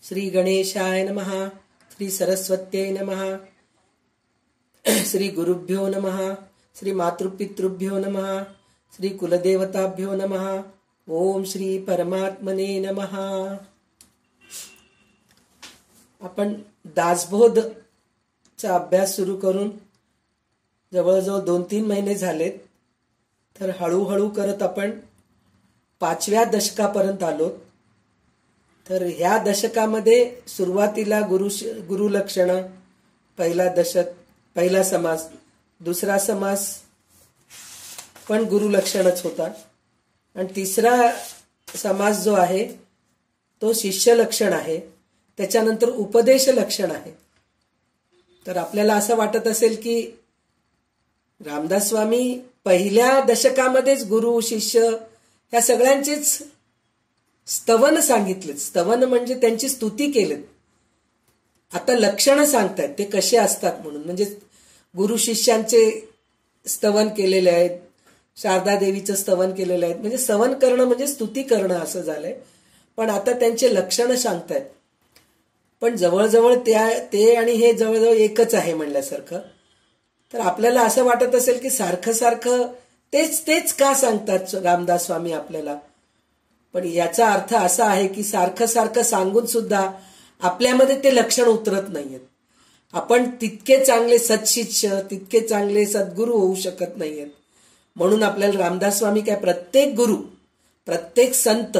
श्री गणेशाय नमः, श्री सरस्वत्यै नमः, श्री गुरुभ्यो नमः, श्री मातृपितृभ्यो नमः, श्री कुलदेवताभ्यो नमः. ओम श्री परमात्मने नमः. आपण दासबोधचा अभ्यास सुरू करून जवळजवळ 2-3 महिने झालेत. तर हळूहळू करत आपण 5व्या दशकापर्यंत आलो. तर ह्या दशकामध्ये सुरुवातीला गुरुलक्षण, पहिला समास, दुसरा समास पण गुरुलक्षणच होता आणि तिसरा समास जो आहे तो शिष्य लक्षण आहे. त्याच्यानंतर उपदेश लक्षण आहे. तर आपल्याला असं वाटत असेल की रामदास स्वामी पहिल्या दशकामध्येच गुरु शिष्य या सगळ्यांचीच स्तवन सांगितले. स्तवन म्हणजे त्यांची स्तुती केलीत. आता लक्षणं सांगतायत ते कसे असतात म्हणून. म्हणजे गुरु शिष्यांचे स्तवन केलेले आहेत, शारदा देवीचं स्तवन केलेलं आहे. म्हणजे स्तवन करणं म्हणजे स्तुती करणं असं झालंय. पण आता त्यांचे लक्षणं सांगतायत. पण जवळजवळ ते आणि हे जवळजवळ एकच आहे म्हणल्यासारखं. तर आपल्याला असं वाटत असेल की सारखं सारखं तेच का सांगतात रामदास स्वामी आपल्याला. पण याचा अर्थ असा आहे की सारखं सारखं सांगून सुद्धा आपल्यामध्ये ते लक्षण उतरत नाहीयेत. आपण तितके चांगले सत्शिष्य, तितके चांगले सद्गुरू होऊ शकत नाहीयेत. म्हणून आपल्याला रामदास स्वामी काय प्रत्येक गुरु, प्रत्येक संत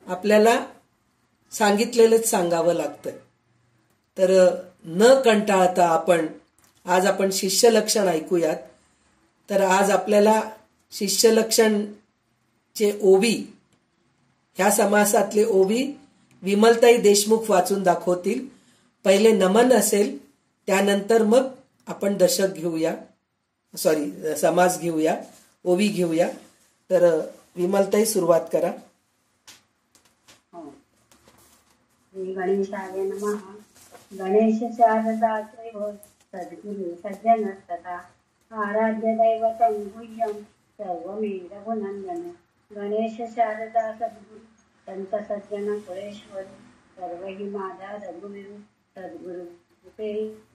आपल्याला सांगितलेलंच सांगावं लागतं. तर न कंटाळता आज आपण शिष्य लक्षण ऐकूयात. तर आज आपल्याला शिष्य लक्षणचे ओवी, ह्या समासातले ओवी विमलताई देशमुख वाचून दाखवतील. पहिले नमन असेल, त्यानंतर मग आपण समास घेऊया, ओवी घेऊया. तर विमलताई सुरुवात करा. श्री गणेशाय नमः. गणेश शारदा सद्गुरु सज्जनस्तथा आराध्य दैवतं गुह्यं सर्वमे रघुनंदन. गणेश शारदा सद्गुरु संत सज्जन कुळेश्वर सर्वही माझा रघुवीर सद्गुरु कृपे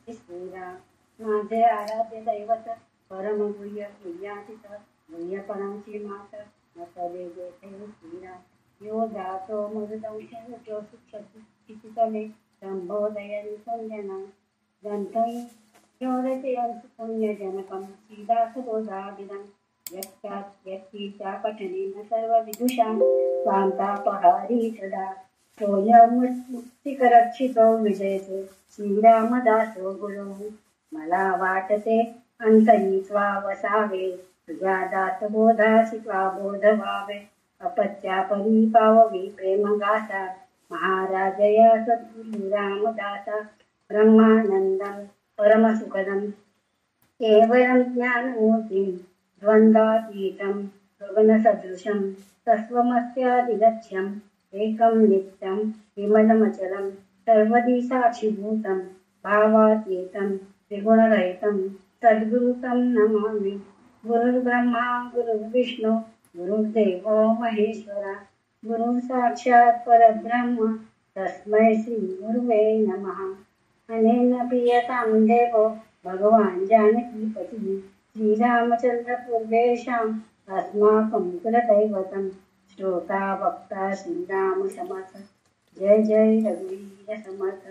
श्रीराम. माझे आराध्य दैवत परम गुह्य गुह्यातीत गुह्यपणाची मात नसले जेथे श्रीराम. यो जातो मृदंश जो शिक्षितले संबोधयन संजना ग्रंथै योरते पुण्यजनकं श्रीदासबोधादिनं व्यक्तीच्या पठनेन सर्व विदुषां स्वांतापहारी सदा. मुक्तिकरक्षितो विजयते श्रीरामदासो गुरु. मला वाटते अंतरी त्वा वसावे, तुझ्या दासबोधासी त्वा बोध व्हावे. अपत्या परी पाववी प्रेम गाथा, महाराजया सद्गुरु रामदासा. ब्रह्मानंदं परमसुखदं केवलं ज्ञानमूर्तिं द्वन्द्वातीतं गगनसदृशं तत्त्वमस्यादिलक्ष्यम् एकं नित्यं विमलमचलं सर्वदि साक्षिभूतं भावातीतं त्रिगुणरहितं सद्गुरुं नमामि. गुरुर्ब्रह्मा गुरुर्विष्णु गुरुर्देवो महेश्वरा. गुरु साक्षात् परब्रह्म तस्मै श्री गुरुवे नमः. अनेन प्रियतां देवो भगवान् जानकीपतिः श्रीरामचंद्र पूर्वेशाम् अस्माकं कुलदैवतं. श्रोता वक्ता श्रीराम समर्थ. जय जय रघुवीर समर्थ.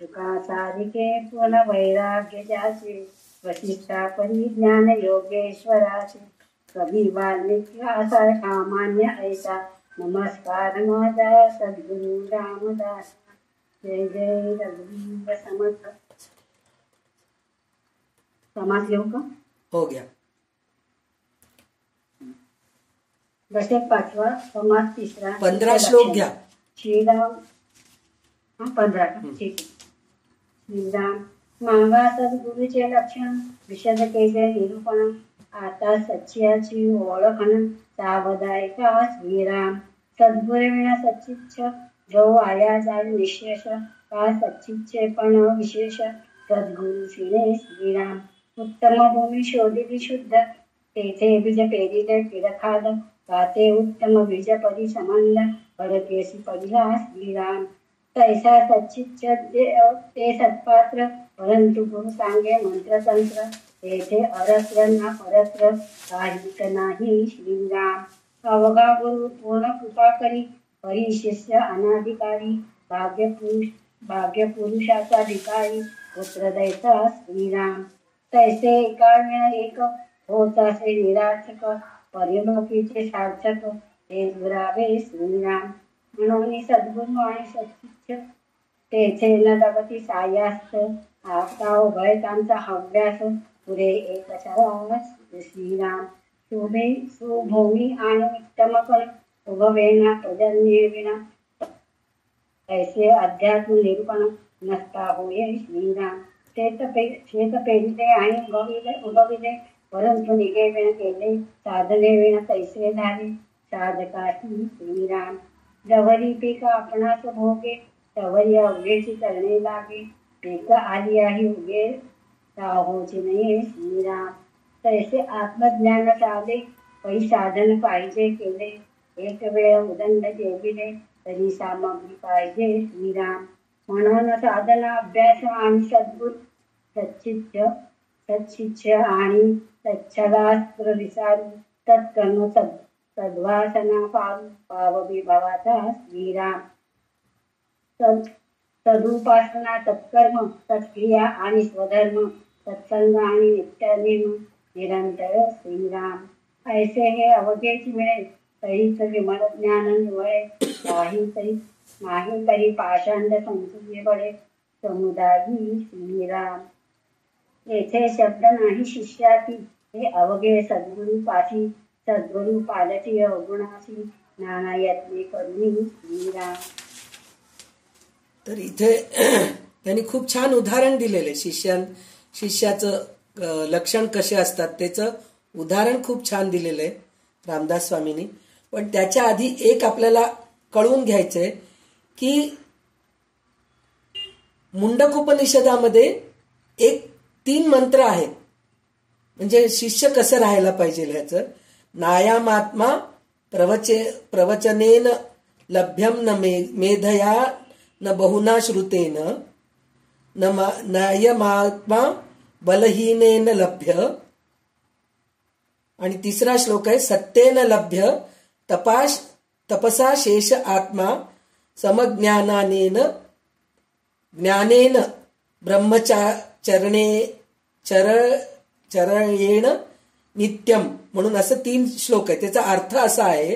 शुकाचारिके पूर्ण वैराग्य जाचे, वशिष्ठा परिज्ञान योगेश्वराचे. कवी वाल्मिकी मान्य ऐसा, नमस्कार माझा सद्गुरु रामदास. जय जय रघुवीर समर्थ. समास घेऊ का? हो घ्या. दशक 5वा समास 3रा. 15 श्लोक घ्या. श्रीराम 15. ठीक. श्रीराम मागा सद्गुरूचे लक्षण विशद केले निरूपण. आता सच्चियाची ओळखण सावधायका श्रीराम. सद्गुरुविना सच्चिच्छ जो आया जाई निशेष. का सच्चिच्चे पण विशेष सद्गुरु श्रीने श्रीराम. उत्तम भूमी शोधिली शुद्ध, तेथे बीज पेरिले तिरखाद. काते उत्तम बीज परी संबंध, परकेशी पडला श्रीराम. तैसा सच्चित ते सत्पात्र, परंतु गुरु सांगे मंत्रतंत्र, तेथे अरस्र ना परस्र, काहीच नाही श्रीराम. अवघा गुरु पूर्ण कृपा करी, हरी शिष्य अनाधिकारी, भाग्यपुरुषाचा भिकारी, पुत्र द्यायचा श्रीराम. तैसे एका वेळा एक होत असे निरार्थक, परिलोकीचे सार्थक, ते दुरावे श्रीराम. म्हणून सद्गुरू आणि सच्चित तेथे न जगती सायास्त, आता उभय त्यांचा हव्यास, पुरे एक श्रीराम. सुभूमी आणि उत्तम कर, उभवेना प्रजन्ये विना, ऐसे अध्यात्म निरूपण नसता होय श्रीराम. शेत पेरिले आणि उगविले, परंतु निगे विण केले, साधने विण तैसे झाले, साधकाशी श्रीराम. जवरी पीक आपणास भोगे, तवरी अवघेची करणे लागे, पीक आली आहे उगे, राहोची नाही श्रीराम. तैसे आत्मज्ञान साधे, पै साधन पाहिजे केले, एक वेळ उदंड जेविले, तरी सामग्री पाहिजे श्रीराम. म्हणून साधना अभ्यास आणि सद्गुरू, सच्चिच्छ आणि सच्छलास्त्र विसारू, तत्कर्म सद्वासना पाववी भवाचा श्रीराम. सदुपासना सत्कर्म, सत्क्रिया आणि स्वधर्म, सत्संग आणि नित्यनेम, निरंतर श्रीराम. ऐसे हे अवघेची मिळेल, तरीच विमल ज्ञान निवळे, नाही तरी पाषांड संसुये बळे, समुदायी श्रीराम. येथे शब्द नाही शिष्याची, हे अवघे सद्गुरू पाशी, सद्गुरू पालटी अवगुणाशी, नाना यत्ने करुणी श्रीराम. तर इथे त्यांनी खूप छान उदाहरण दिलेले, शिष्याचं लक्षण कसे असतात त्याचं उदाहरण खूप छान दिलेलं आहे रामदास स्वामींनी. पण त्याच्या आधी एक आपल्याला कळवून घ्यायचंय की मुंडकोपनिषदामध्ये एक 3 मंत्र आहेत, म्हणजे शिष्य कसं राहायला पाहिजे ह्याचं. नायामात्मा प्रवचनेन लभ्यम न मेधया न बहुना श्रुतेन, नायमात्मा बलहीनेन लभ्य. आणि 3रा श्लोक आहे सत्येन लभ्य तपसा शेष आत्मा, समज्ञानेन ज्ञानेन चरणेण नित्यम. म्हणून असं 3 श्लोक आहे. त्याचा अर्थ असा आहे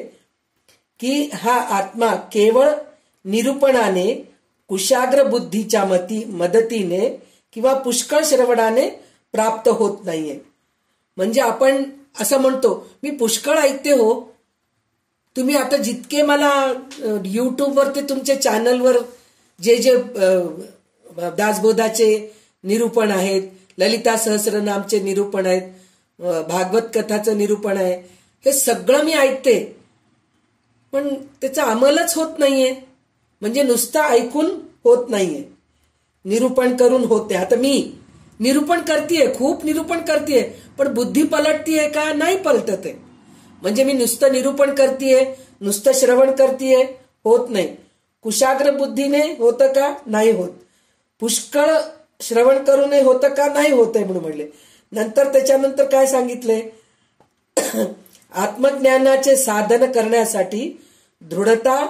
की हा आत्मा केवळ निरूपणाने, कुशाग्र बुद्धीच्या मदतीने किंवा पुष्कळ श्रवणाने प्राप्त होत नाहीये. म्हणजे आपण असं म्हणतो मी पुष्कळ ऐकते हो. तुम्ही आता जितके मला युट्यूबवरती तुमच्या चॅनलवर जे दासबोधाचे निरूपण आहेत, ललिता सहस्रनामचे निरूपण आहेत, भागवत कथाचं निरूपण आहे, हे सगळं मी ऐकते, पण त्याचा अंमलच होत नाहीये. म्हणजे नुसतं ऐकून होत नाहीये, निरूपण करून होते. आता मी निरूपण करतेय, खूप निरूपण करतेय, पण बुद्धी पलटतीये का? नाही पलटत आहे. म्हणजे मी नुसतं निरूपण करतेय, नुसतं श्रवण करतेय, होत नाही. कुशाग्र बुद्धीने होतं का? नाही होत. पुष्कळ श्रवण करूनही होतं का? नाही होत आहे म्हणून म्हणले. नंतर त्याच्यानंतर काय सांगितले? आत्मज्ञानाचे साधन करण्यासाठी दृढता,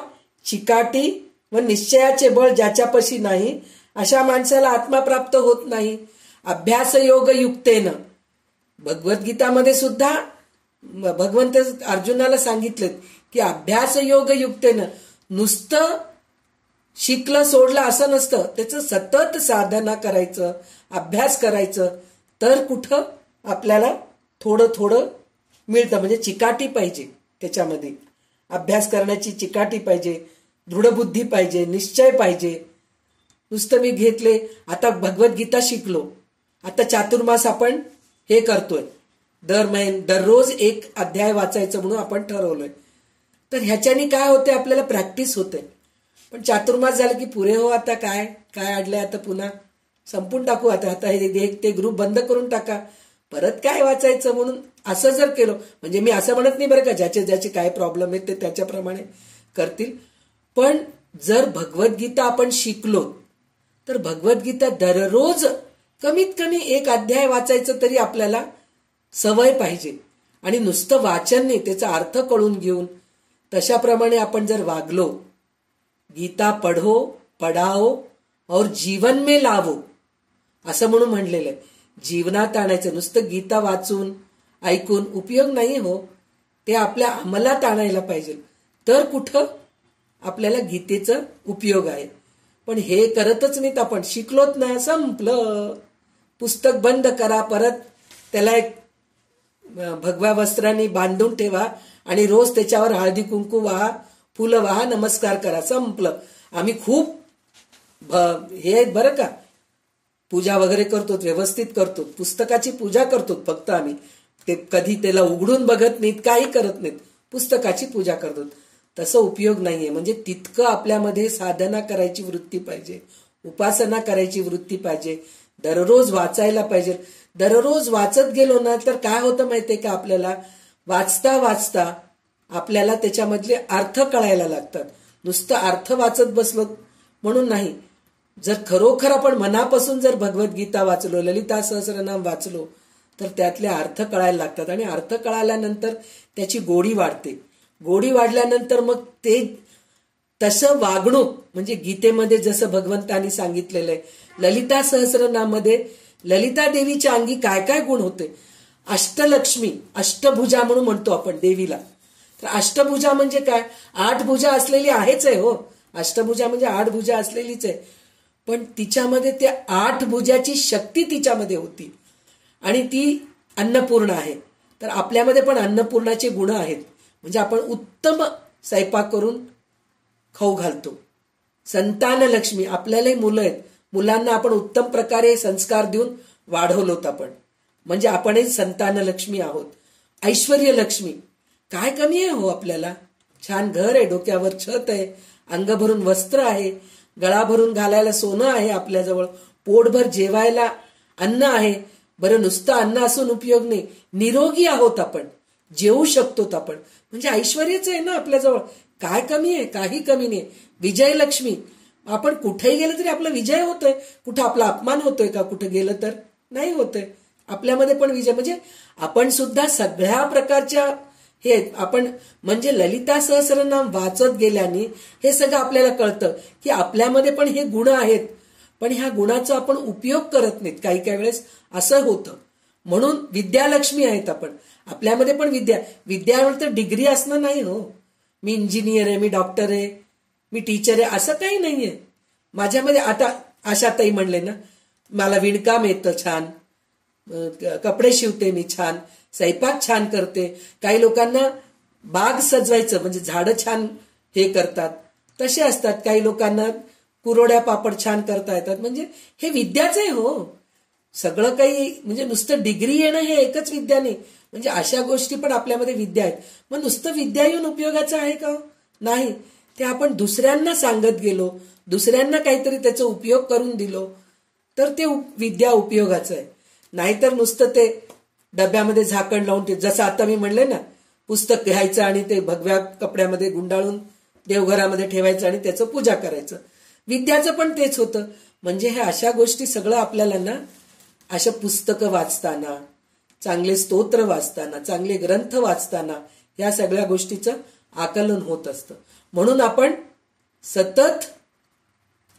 चिकाटी व निश्चयाचे बळ ज्याच्यापाशी नाही, अशा माणसाला आत्मा प्राप्त होत नाही. अभ्यास योग युक्तेनं, भगवद्गीतामध्ये सुद्धा भगवंत अर्जुनाला सांगितले की अभ्यास योग युक्तेनं, नुसतं शिकलं सोडलं असं नसतं, त्याचं सतत साधना करायचं, अभ्यास करायचं, तर कुठं आपल्याला थोडं थोडं मिळतं. म्हणजे चिकाटी पाहिजे त्याच्यामध्ये, अभ्यास करण्याची चिकाटी पाहिजे, दृढबुद्धी पाहिजे, निश्चय पाहिजे. नुसतं मी घेतले, आता भगवद्गीता शिकलो, आता चातुर्मास आपण हे करतोय, दररोज एक अध्याय वाचायचं म्हणून आपण ठरवलंय. तर ह्याच्यानी काय होते? आपल्याला प्रॅक्टिस होते. पण चातुर्मास झालं की पुरे हो, आता काय काय अडलंय, आता पुन्हा संपून टाकू, आता हे ते ग्रुप बंद करून टाका, परत काय वाचायचं. म्हणून असं जर केलं, म्हणजे मी असं म्हणत नाही बरं का, ज्याचे काय प्रॉब्लेम आहेत ते त्याच्याप्रमाणे करतील, पण जर भगवद्गीता आपण शिकलो तर भगवद्गीता दररोज कमीत कमी एक अध्याय वाचायचं तरी आपल्याला सवय पाहिजे. आणि नुसतं वाचन नाही, त्याचा अर्थ कळून घेऊन तशाप्रमाणे आपण जर वागलो, गीता पढो पढाओ और जीवन में लावो असं म्हणून म्हणलेलं आहे. जीवनात आणायचं. नुसतं गीता वाचून ऐकून उपयोग नाही हो, ते आपल्या अंमलात आणायला पाहिजे. तर कुठं आपल्याला गीतेचा उपयोग आहे. पण हे करतच नाहीत आपण. शिकलोत ना, संपलं. पुस्तक बंद करा, परत त्याला एक भगव्या वस्त्राने बांधून ठेवा आणि रोज त्याच्यावर हळदी कुंकू वाहा, फुलं वाहा, नमस्कार करा, संपलं. आम्ही खूप हे बरं का, पूजा वगैरे करतो, व्यवस्थित करतो, पुस्तकाची पूजा करतो. फक्त आम्ही ते कधी त्याला उघडून बघत नाहीत, काही करत नाहीत, पुस्तकाची पूजा करतो. तसं उपयोग नाहीये. म्हणजे तितकं आपल्यामध्ये साधना करायची वृत्ती पाहिजे, उपासना करायची वृत्ती पाहिजे, दररोज वाचायला पाहिजे. दररोज वाचत गेलो ना तर काय होतं माहितीये का, आपल्याला वाचता वाचता आपल्याला त्याच्यामधले अर्थ कळायला लागतात. नुसतं अर्थ वाचत बसलो म्हणून नाही. जर खरोखर आपण मनापासून जर भगवद्गीता वाचलो, ललिता सहस्रनाम वाचलो, तर त्यातले अर्थ कळायला लागतात. आणि अर्थ कळाल्यानंतर त्याची गोडी वाढते. गोडी वाढल्यानंतर मग ते तसं वागणूक, म्हणजे गीतेमध्ये जसं भगवंतांनी सांगितलेलं आहे, ललिता सहस्रनामध्ये ललिता देवीच्या अंगी काय काय गुण होते. अष्टलक्ष्मी, अष्टभुजा म्हणून म्हणतो आपण देवीला. तर अष्टभुजा म्हणजे काय, 8 भुजा असलेली आहेच आहे हो. अष्टभुजा म्हणजे 8 भुजा असलेलीच आहे. पण तिच्यामध्ये त्या 8 भुजाची शक्ती तिच्यामध्ये होती आणि ती अन्नपूर्ण आहे. तर आपल्यामध्ये पण अन्नपूर्णाचे गुण आहेत. म्हणजे आपण उत्तम स्वयंपाक करून खाऊ घालतो. संतान लक्ष्मी, आपल्यालाही मुलं आहेत, मुलांना आपण उत्तम प्रकारे संस्कार देऊन वाढवलोत आपण, म्हणजे आपणही संतान लक्ष्मी आहोत. ऐश्वर्य लक्ष्मी, काय कमी आहे हो आपल्याला. छान घर आहे, डोक्यावर छत आहे, अंग भरून वस्त्र आहे, गळा भरून घालायला सोनं आहे आपल्याजवळ, पोटभर जेवायला अन्न आहे. बरं, नुसतं अन्न असून उपयोग नाही, निरोगी आहोत आपण, जेवू शकतो आपण, म्हणजे ऐश्वर्यच आहे ना आपल्याजवळ. काय कमी आहे, काही कमी नाही. विजयलक्ष्मी, आपण कुठेही गेलं तरी आपला विजय होतोय. कुठं आपला अपमान होतोय का, कुठं गेलं तर नाही होतोय. आपल्यामध्ये पण विजय, म्हणजे आपण सुद्धा सगळ्या प्रकारच्या हे आपण, म्हणजे ललिता सहस्रनाम वाचत गेल्याने हे सगळं आपल्याला कळतं की आपल्यामध्ये पण हे गुण आहेत. पण ह्या गुणाचा आपण उपयोग करत नाहीत काही काही वेळेस, असं होतं. म्हणून विद्यालक्ष्मी आहेत आपण. आपल्यामध्ये पण विद्यावर तर डिग्री असणं नाही हो. मी इंजिनियर आहे, मी डॉक्टर आहे, मी टीचर आहे, असं काही नाहीये माझ्यामध्ये. आता आशाताई म्हणले ना, मला विणकाम येतं छान, कपडे शिवते मी छान, स्वयंपाक छान करते. काही लोकांना बाग सजवायचं म्हणजे झाडं छान हे करतात, तसे असतात. काही लोकांना कुरोड्या पापड छान करता येतात. म्हणजे हे विद्याच आहे हो. सगळं काही म्हणजे नुसतं डिग्री येणं हे एकच विद्या नाही. म्हणजे अशा गोष्टी पण आपल्यामध्ये विद्या आहेत. मग नुसतं विद्या येऊन उपयोगाचं आहे का, नाही. ते आपण दुसऱ्यांना सांगत गेलो, दुसऱ्यांना काहीतरी त्याचा उपयोग करून दिलो, तर ते विद्या उपयोगाचं आहे. नाहीतर नुसतं ते डब्यामध्ये झाकण लावून, जसं आता मी म्हणले ना, पुस्तक घ्यायचं आणि ते भगव्या कपड्यामध्ये गुंडाळून देवघरामध्ये ठेवायचं आणि त्याचं पूजा करायचं. विद्याचं पण तेच होतं. म्हणजे हे अशा गोष्टी सगळं आपल्याला ना, अशा पुस्तकं वाचताना, चांगले स्तोत्र वाचताना, चांगले ग्रंथ वाचताना या सगळ्या गोष्टीचं आकलन होत असतं. म्हणून आपण सतत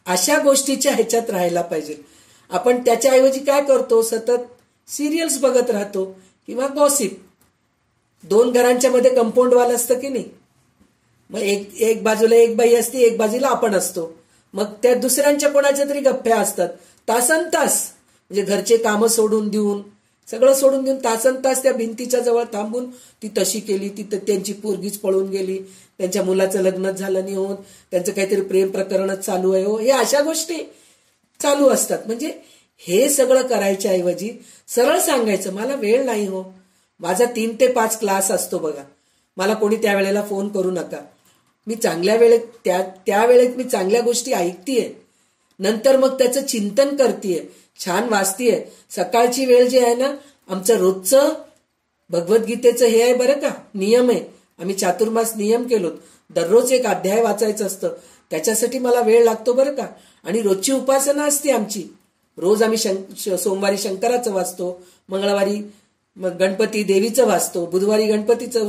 अशा गोष्टीच्या ह्याच्यात राहायला पाहिजे. आपण त्याच्याऐवजी काय करतो, सतत सिरियल्स बघत राहतो किंवा गॉसिप. 2 घरांच्या मध्ये कंपाऊंड वाल असतं की नाही. मग एक बाजूला एक बाई असते, एक बाजूला आपण असतो. मग त्या दुसऱ्यांच्या कोणाच्या तरी गप्प्या असतात तासन तास. म्हणजे घरचे कामं सोडून देऊन, सगळं सोडून देऊन तासन तास त्या भिंतीच्या जवळ थांबून, ती तशी केली, ती त्यांची पोरगीच पळून गेली, त्यांच्या मुलाचं लग्नच झालं नाही होत, त्यांचं काहीतरी प्रेम प्रकरणच चालू आहे हो, हे अशा गोष्टी चालू असतात. म्हणजे हे सगळं करायच्या ऐवजी सरळ सांगायचं, मला वेळ नाही हो, माझा 3 ते 5 क्लास असतो बघा, मला कोणी त्यावेळेला फोन करू नका. मी चांगल्या वेळेत त्या वेळेत मी चांगल्या गोष्टी ऐकतेय, नंतर मग त्याचं चिंतन करतेय, छान वाचतेय. सकाळची वेळ जी आहे ना, आमचं रोजचं भगवद्गीतेचं हे आहे बरं का, नियम आहे. आम्ही चातुर्मास नियम केलोत, दररोज एक अध्याय वाचायचं असतं. त्याच्यासाठी मला वेळ लागतो बरं का. आणि रोजची उपासना असते आमची. रोज आम्ही सोमवारी शंकराचं वाचतो, मंगळवारी गणपती देवीचं वाचतो, बुधवारी गणपतीचं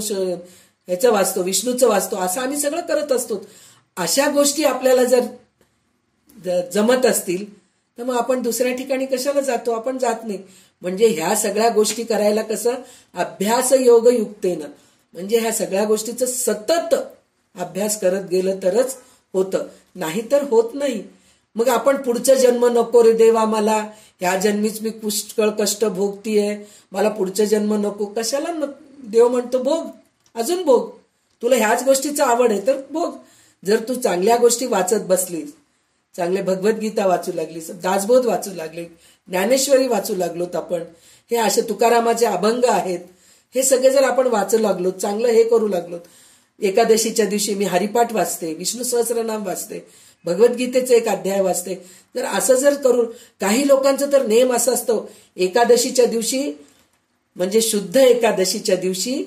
ह्याचं वाचतो, विष्णूचं वाचतो, असं आम्ही सगळं करत असतो. अशा गोष्टी आपल्याला जर जमत असतील तर मग आपण दुसऱ्या ठिकाणी कशाला जातो? आपण जात नाही. म्हणजे ह्या सगळ्या गोष्टी करायला कसं अभ्यास योग युक्तेनं, म्हणजे ह्या सगळ्या गोष्टीचं सतत अभ्यास करत गेलं तरच होतं, नाहीतर होत नाही. मग आपण पुढचा जन्म नको रे देवा, मला ह्या जन्मीच मी पुष्कळ कष्ट भोगतीये, मला पुढचा जन्म नको. कशाला देव म्हणतो भोग, अजून भोग. तुला ह्याच गोष्टीचं आवड आहे तर भोग. जर तू चांगल्या गोष्टी वाचत बसलीस, चांगले भगवद्गीता वाचू लागलीस, दासबोध वाचू लागली, ज्ञानेश्वरी वाचू लागलोत आपण, हे असे तुकारामाचे अभंग आहेत, हे सगळे जर आपण वाचू लागलो, चांगलं हे करू लागलो, एकादशीच्या दिवशी मी हरिपाठ वाचते, विष्णू सहस्रनाम वाचते, भगवद्गीतेचे एक अध्याय वाचते, तर असं जर करून, काही लोकांचं तर नेम असं असतो, एकादशीच्या दिवशी म्हणजे शुद्ध एकादशीच्या दिवशी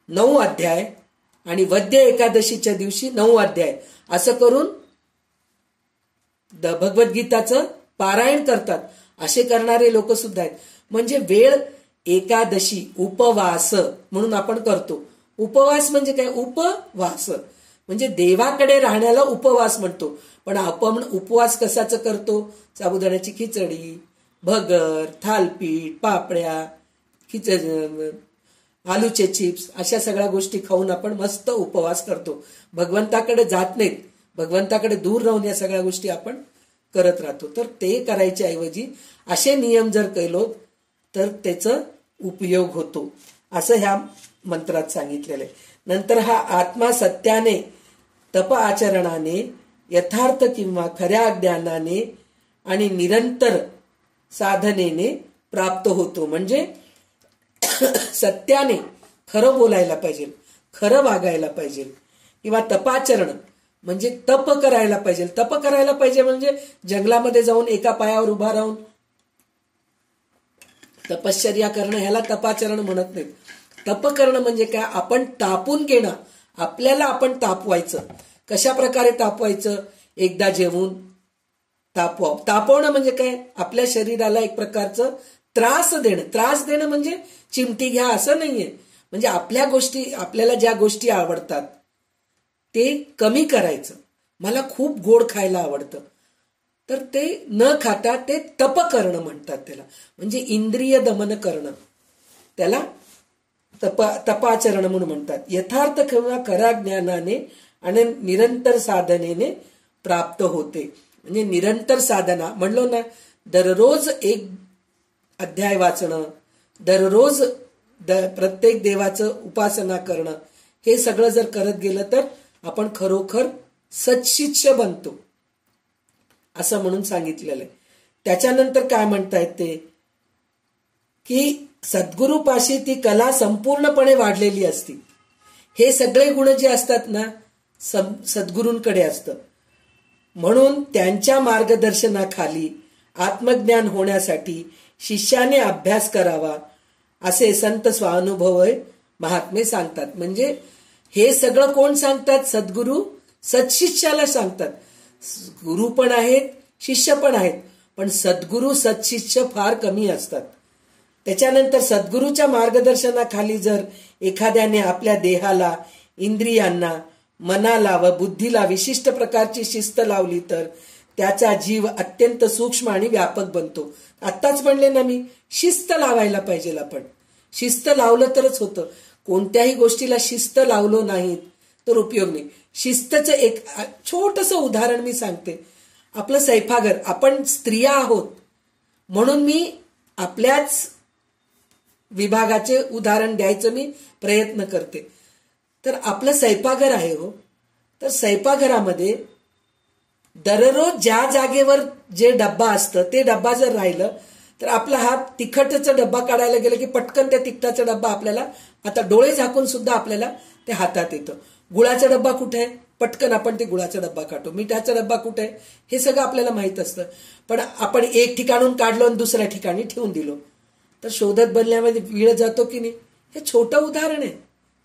9 अध्याय आणि वद्य एकादशीच्या दिवशी 9 अध्याय असं करून भगवद्गीताचं पारायण करतात. असे करणारे लोक सुद्धा आहेत. म्हणजे वेळ एकादशी उपवास म्हणून आपण करतो. उपवास म्हणजे काय? उपवास म्हणजे देवाकडे राहण्याला उपवास म्हणतो. पण आपण उपवास कशाचं करतो? साबुदाण्याची खिचडी, भगर, थालपीठ, पापड्या, आलूचे चिप्स, अशा सगळ्या गोष्टी खाऊन आपण मस्त उपवास करतो. भगवंताकडे जात नाहीत, भगवंताकडे दूर राहून या सगळ्या गोष्टी आपण करत राहतो. तर ते करायच्या ऐवजी असे नियम जर केलो तर त्याचा उपयोग होतो, असं ह्या मंत्रात सांगितलेलं आहे. नंतर हा आत्मा सत्याने, तप आचरणाने, यथार्थ किंवा खऱ्या ज्ञानाने आणि निरंतर साधनेने प्राप्त होतो. म्हणजे सत्याने खरं बोलायला पाहिजे, खरं वागायला पाहिजे, किंवा तपाचरण म्हणजे तप करायला पाहिजे. तप करायला पाहिजे म्हणजे जंगलामध्ये जाऊन एका पायावर उभा राहून तपश्चर्या करणं, ह्याला तपाचरण म्हणत नाहीत. तप करणं म्हणजे काय? आपण तापून घेणं, आपल्याला आपण तापवायचं. कशा प्रकारे तापवायचं? एकदा जेवून तापवणं म्हणजे काय? आपल्या शरीराला एक प्रकारचं त्रास देणं. त्रास देणं म्हणजे चिमटी घ्या असं नाहीये. म्हणजे आपल्याला ज्या गोष्टी आवडतात ते कमी करायचं. मला खूप गोड खायला आवडतं, तर ते न खाता ते तप करणं म्हणतात त्याला. म्हणजे इंद्रिय दमन करणं, त्याला तपाचरण म्हणून म्हणतात. यथार्थ किंवा खऱ्या ज्ञानाने आणि निरंतर साधनेने प्राप्त होते. म्हणजे निरंतर साधना म्हणलो ना, दररोज एक अध्याय वाचणं, दररोज प्रत्येक देवाचं उपासना करणं, हे सगळं जर करत गेलं तर आपण खरोखर सत्शिष्य बनतो, असं म्हणून सांगितलेलं आहे. त्याच्यानंतर काय म्हणतायत ते, की सद्गुरूपाशी ती कला संपूर्णपणे वाढलेली असती. हे सगळे गुण जे असतात ना सद्गुरूंकडे असतं. म्हणून त्यांच्या मार्गदर्शनाखाली आत्मज्ञान होण्यासाठी शिष्याने अभ्यास करावा, असे संत स्वानुभव महात्मे सांगतात. म्हणजे हे सगळं कोण सांगतात? सद्गुरू सत्शिष्याला सांगतात. गुरु पण आहेत, शिष्य पण आहेत, पण सद्गुरू सत्शिष्य फार कमी असतात. त्याच्यानंतर सद्गुरूच्या मार्गदर्शनाखाली जर एखाद्याने आपल्या देहाला, इंद्रियांना, मनाला व बुद्धीला विशिष्ट प्रकारची शिस्त लावली तर त्याचा जीव अत्यंत सूक्ष्म आणि व्यापक बनतो. आत्ताच म्हणले ना मी, शिस्त लावायला पाहिजे. आपण शिस्त लावलं तरच होतं. कोणत्याही गोष्टीला शिस्त लावलो नाहीत तर उपयोग नाही. शिस्तचं एक छोटंसं उदाहरण मी सांगते. आपलं स्वयंपाकघर, आपण स्त्रिया आहोत म्हणून मी आपल्याच विभागाचे उदाहरण द्यायचं मी प्रयत्न करते. तर आपलं स्वयंपाकघर आहे हो, तर स्वयंपाकघरामध्ये दररोज ज्या जागेवर जे डब्बा असतं ते डब्बा जर राहिलं तर आपला हात तिखटचा डब्बा काढायला गेलं की पटकन त्या तिखटाचा डब्बा आपल्याला, आता डोळे झाकून सुद्धा आपल्याला ते हातात येतं. गुळाचा डब्बा कुठे आहे? पटकन आपण ते गुळाचा डब्बा काढतो. मिठाचा डब्बा कुठे आहे? हे सगळं आपल्याला माहित असतं. पण आपण एक ठिकाणून काढलो आणि दुसऱ्या ठिकाणी ठेवून दिलो तर शोधत बनल्यामध्ये वेळ जातो की नाही? हे छोटं उदाहरण आहे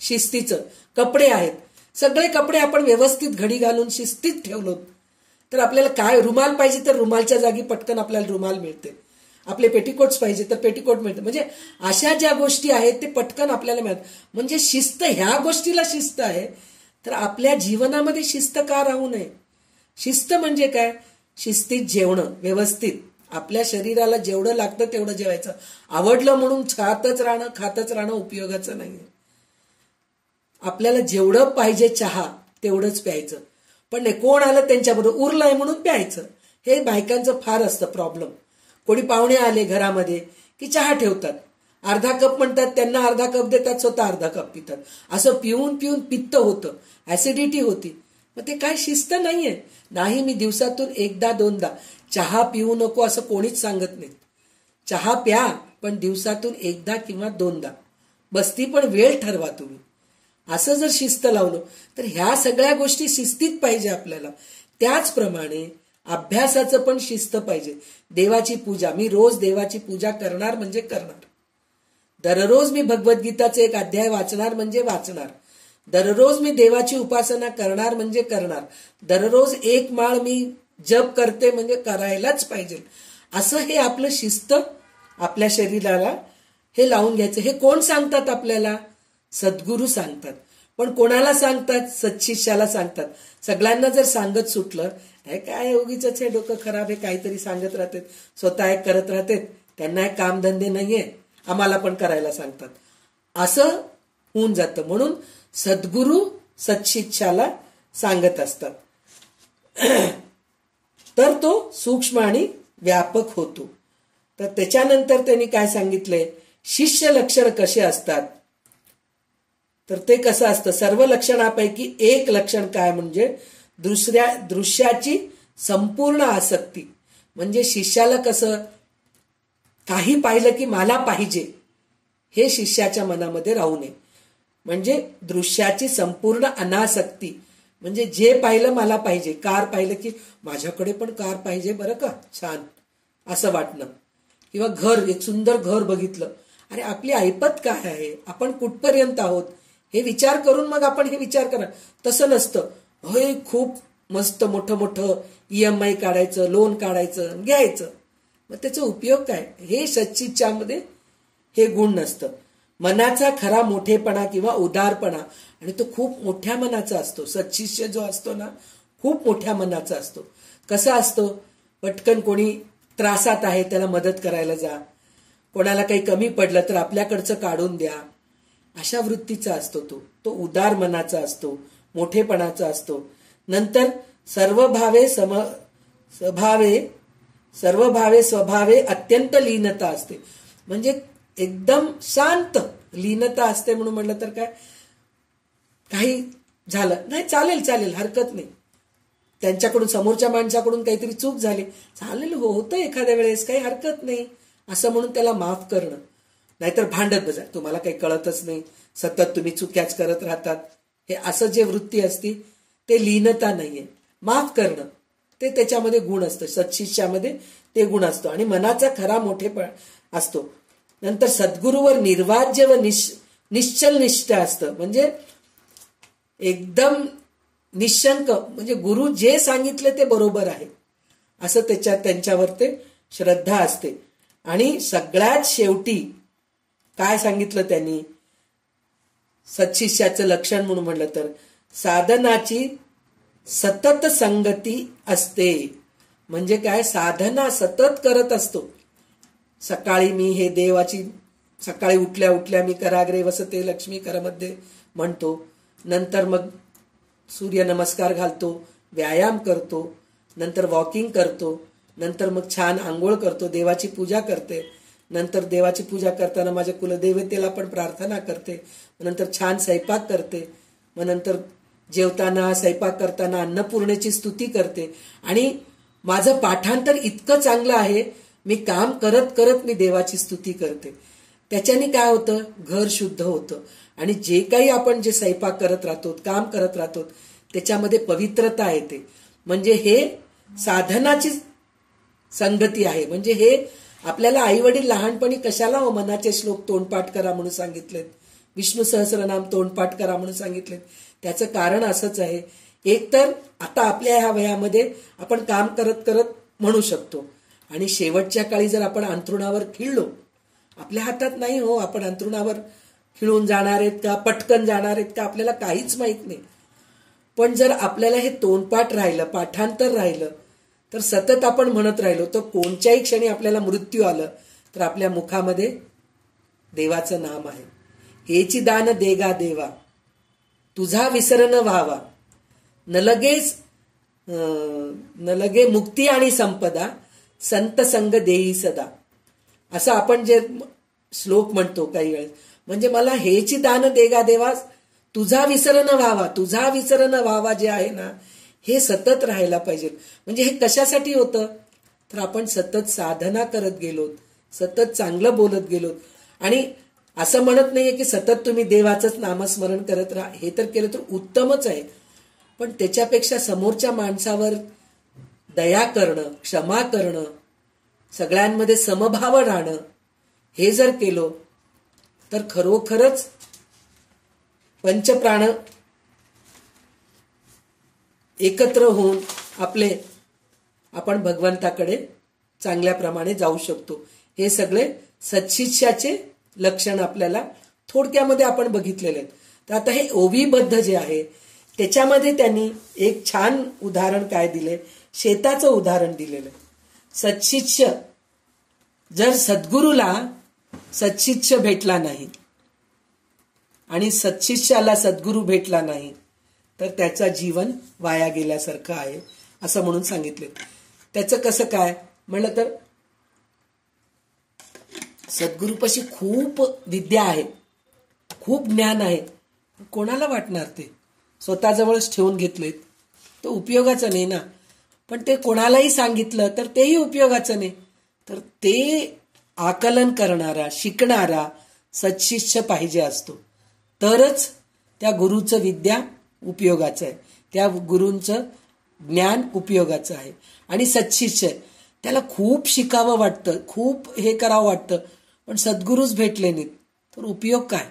शिस्तीचं. कपडे आहेत, सगळे कपडे आपण व्यवस्थित घडी घालून शिस्तीत ठेवलो तर आपल्याला काय, रुमाल पाहिजे तर रुमालच्या जागी पटकन आपल्याला रुमाल मिळते, आपले पेटिकोट्स पाहिजे तर पेटिकोट मिळते. म्हणजे अशा ज्या गोष्टी आहेत ते पटकन आपल्याला मिळतात. म्हणजे शिस्त, ह्या गोष्टीला शिस्त आहे तर आपल्या जीवनामध्ये शिस्त का राहू नये? शिस्त म्हणजे काय? शिस्तीत जेवणं, व्यवस्थित आपल्या शरीराला जेवढं लागतं तेवढं जेवायचं. आवडलं म्हणून खातच राहणं उपयोगाचं नाहीये. आपल्याला जेवढं पाहिजे चहा तेवढंच प्यायचं, पण नाही कोण आलं त्यांच्याबरोबर उरलंय म्हणून प्यायचं. हे बायकांचं फार असतं प्रॉब्लेम. कोणी पाहुणे आले घरामध्ये की चहा ठेवतात, अर्धा कप म्हणतात, त्यांना अर्धा कप देतात, स्वतः अर्धा कप पितात. असं पिऊन पिऊन पित्त होतं, ऍसिडिटी होती. मग ते काय शिस्त नाहीये. नाही, मी दिवसातून एकदा दोनदा चहा पिऊ नको असं कोणीच सांगत नाही. चहा प्या, पण दिवसातून एकदा किंवा दोनदा, बस ती पण वेळ ठरवा तुम्ही. असं जर शिस्त लावलं तर ह्या सगळ्या गोष्टी शिस्तीत पाहिजे आपल्याला. त्याचप्रमाणे अभ्यासाचं पण शिस्त पाहिजे. देवाची पूजा, मी रोज देवाची पूजा करणार म्हणजे करणार. दररोज मी भगवद्गीताचे एक अध्याय वाचणार म्हणजे वाचणार. दररोज मी देवाची उपासना करणार म्हणजे करणार. दररोज एक माळ मी जप करते म्हणजे करायलाच पाहिजे. असं हे आपलं शिस्त आपल्या शरीराला हे लावून घ्यायचं. हे कोण सांगतात आपल्याला? सद्गुरू सांगतात. पण कोणाला सांगतात? सत्शिष्याला सांगतात. सगळ्यांना जर सांगत सुटलं, हे काय उगीच हे डोकं खराब आहे, काहीतरी सांगत राहते, स्वतः एक करत राहते, त्यांना एक कामधंदे नाहीये, आम्हाला पण करायला सांगतात, असं होऊन जातं. म्हणून सद्गुरू सत्शिष्याला सांगत असतात तर तो सूक्ष्म आणि व्यापक होतो. तर त्याच्यानंतर त्यांनी काय सांगितलंय, शिष्य लक्षण कसे असतात? तर ते कसं असतं, सर्व लक्षणापैकी एक लक्षण काय म्हणजे दृश्याची संपूर्ण आसक्ती. म्हणजे शिष्याला कसं, काही पाहिलं की मला पाहिजे हे शिष्याच्या मनामध्ये राहू नये. म्हणजे दृश्याची संपूर्ण अनासक्ती, म्हणजे जे पाहिलं मला पाहिजे. कार पाहिलं की माझ्याकडे पण कार पाहिजे बरं का, छान असं वाटणं. किंवा घर, एक सुंदर घर बघितलं, अरे आपली ऐपत काय आहे, आपण कुठपर्यंत आहोत हे विचार करून मग आपण हे विचार करा. तसं नसतं, होय खूप मस्त मोठं मोठं EMI काढायचं, लोन काढायचं, घ्यायचं, मग त्याचा उपयोग काय? हे सच्चिच्यामध्ये हे गुण नसतं. मनाचा खरा मोठेपणा किंवा उदारपणा, आणि तो खूप मोठ्या मनाचा असतो. सच्शिष्य जो असतो ना, खूप मोठ्या मनाचा असतो. कसा असतो? पटकन कोणी त्रासात आहे त्याला मदत करायला जा, कोणाला काही कमी पडलं तर आपल्याकडचं काढून द्या, अशा वृत्तीचा असतो तो. तो उदार मनाचा असतो, मोठेपणाचा असतो. नंतर सर्व भावे स्वभावे अत्यंत लीनता असते. म्हणजे एकदम शांत लीनता असते. म्हणून म्हणलं तर काय, काही झालं नाही चालेल हरकत नाही. त्यांच्याकडून, समोरच्या माणसाकडून काहीतरी चूक झाली, चालेल, होतं एखाद्या वेळेस, काही हरकत नाही असं म्हणून त्याला माफ करणं. नाहीतर भांडत बसा, तुम्हाला काही कळतच नाही, सतत तुम्ही चुक्याच करत राहतात, हे असं जे वृत्ती असती ते लीनता नाहीये. माफ करणं ते त्याच्यामध्ये गुण असतं, सत्शिष्यामध्ये ते गुण असतो. आणि मनाचा खरा मोठेपणा असतो. नंतर सद्गुरूवर निर्वाज्य व निश्चल निष्ठ असतं. म्हणजे एकदम निशंक, म्हणजे गुरु जे सांगितले ते बरोबर आहे असं त्यांच्यावर ते श्रद्धा असते. आणि सगळ्यात शेवटी काय सांगितलं त्यांनी, सत्शिष्याचं लक्षण म्हणून म्हणलं तर साधनाची सतत संगती असते. म्हणजे काय, साधना सतत करत असतो. सकाळी मी हे देवाची, सकाळी उठल्या उठल्या मी कराग्रे वसते लक्ष्मी करमध्ये म्हणतो, नंतर मग सूर्य नमस्कार घालतो, व्यायाम करतो, नंतर वॉकिंग करतो, नंतर मग छान आंघोळ करतो, देवाची पूजा करते, नंतर देवाची पूजा करताना माझ्या कुलदेवतेला पण प्रार्थना करते, नंतर छान स्वयंपाक करते, मग नंतर जेवताना स्वयंपाक करताना अन्नपूर्णेची स्तुती करते. आणि माझं पाठांतर इतकं चांगलं आहे, मी काम करत करत मी देवाची स्तुती करते. त्याच्याने काय होतं, घर शुद्ध होतं. आणि जे काही आपण जे स्वयंपाक करत राहतो, काम करत राहतो, त्याच्यामध्ये पवित्रता येते. म्हणजे हे साधनाची संगती आहे. म्हणजे हे आपल्याला आई वडील लहानपणी कशाला मनाचे श्लोक तोंडपाठ करा म्हणून सांगितलेत, विष्णू सहस्रनाम तोंडपाठ करा म्हणून सांगितलेत, त्याचं कारण असंच आहे, एकतर आता आपल्या ह्या वयामध्ये आपण काम करत करत म्हणू शकतो, आणि शेवटच्या काळी जर आपण अंथरुणावर खिळलो, आपल्या हातात नाही हो आपण अंथरुणावर खिळून जाणार आहेत का, पटकन जाणार आहेत का, आपल्याला काहीच माहित नाही. पण जर आपल्याला हे तोंडपाठ राहिलं, पाठांतर राहिलं, तर सतत आपण म्हणत राहिलो, तर कोणत्याही क्षणी आपल्याला मृत्यू आलं तर आपल्या मुखामध्ये देवाचं नाम आहे. हेची दान देगा देवा, तुझा विसर न व्हावा, न लगे मुक्ती आणि संपदा, संत संग देई सदा. असं आपण जे श्लोक म्हणतो काही वेळेस, म्हणजे मला हेची दान देगा देवा, तुझा विसर न व्हावा, तुझा विसर न व्हावा जे आहे ना, हे सतत राहायला पाहिजे. म्हणजे हे कशासाठी होतं, तर आपण सतत साधना करत गेलो, सतत चांगलं बोलत गेलो. आणि असं म्हणत नाहीये की सतत तुम्ही देवाचंच नामस्मरण करत राहा, हे तर केलं तर उत्तमच आहे, पण त्याच्यापेक्षा समोरच्या माणसावर दया करणं, क्षमा करणं, सगळ्यांमध्ये समभाव राहणं, हे जर केलो तर खरोखरच पंचप्राण एकत्र होऊन आपण भगवंताकडे चांगल्या प्रमाणे जाऊ शकतो. हे सगळे सत्शिष्याचे लक्षण आपल्याला थोडक्यामध्ये आपण बघितलेले आहेत. तर आता हे ओवीबद्ध जे आहे त्याच्यामध्ये त्यांनी एक छान उदाहरण काय दिले, शेताचं उदाहरण दिलेलं. सत्शिष्य जर सद्गुरूला सत्शिष्य भेटला नाही आणि सत्शिष्याला सद्गुरू भेटला नाही तर त्याचं जीवन वाया गेल्यासारखं आहे असं म्हणून सांगितले. त्याचं कसं काय म्हणलं तर सद्गुरूपाशी खूप विद्या आहे, खूप ज्ञान आहे, कोणाला वाटणार ते स्वतःजवळच ठेवून घेतलेत तर उपयोगाचं नाही ना. पण ते कोणालाही सांगितलं तर तेही उपयोगाचं नाही. तर ते आकलन करणारा, शिकणारा सत्शिष्य पाहिजे असतो, तरच त्या गुरुचं विद्या उपयोगाचं आहे, त्या गुरूंचं ज्ञान उपयोगाचं आहे. आणि सत्शिष्य त्याला खूप शिकावं वाटतं, खूप हे करावं वाटतं, पण सद्गुरूच भेटले नाहीत तर उपयोग काय,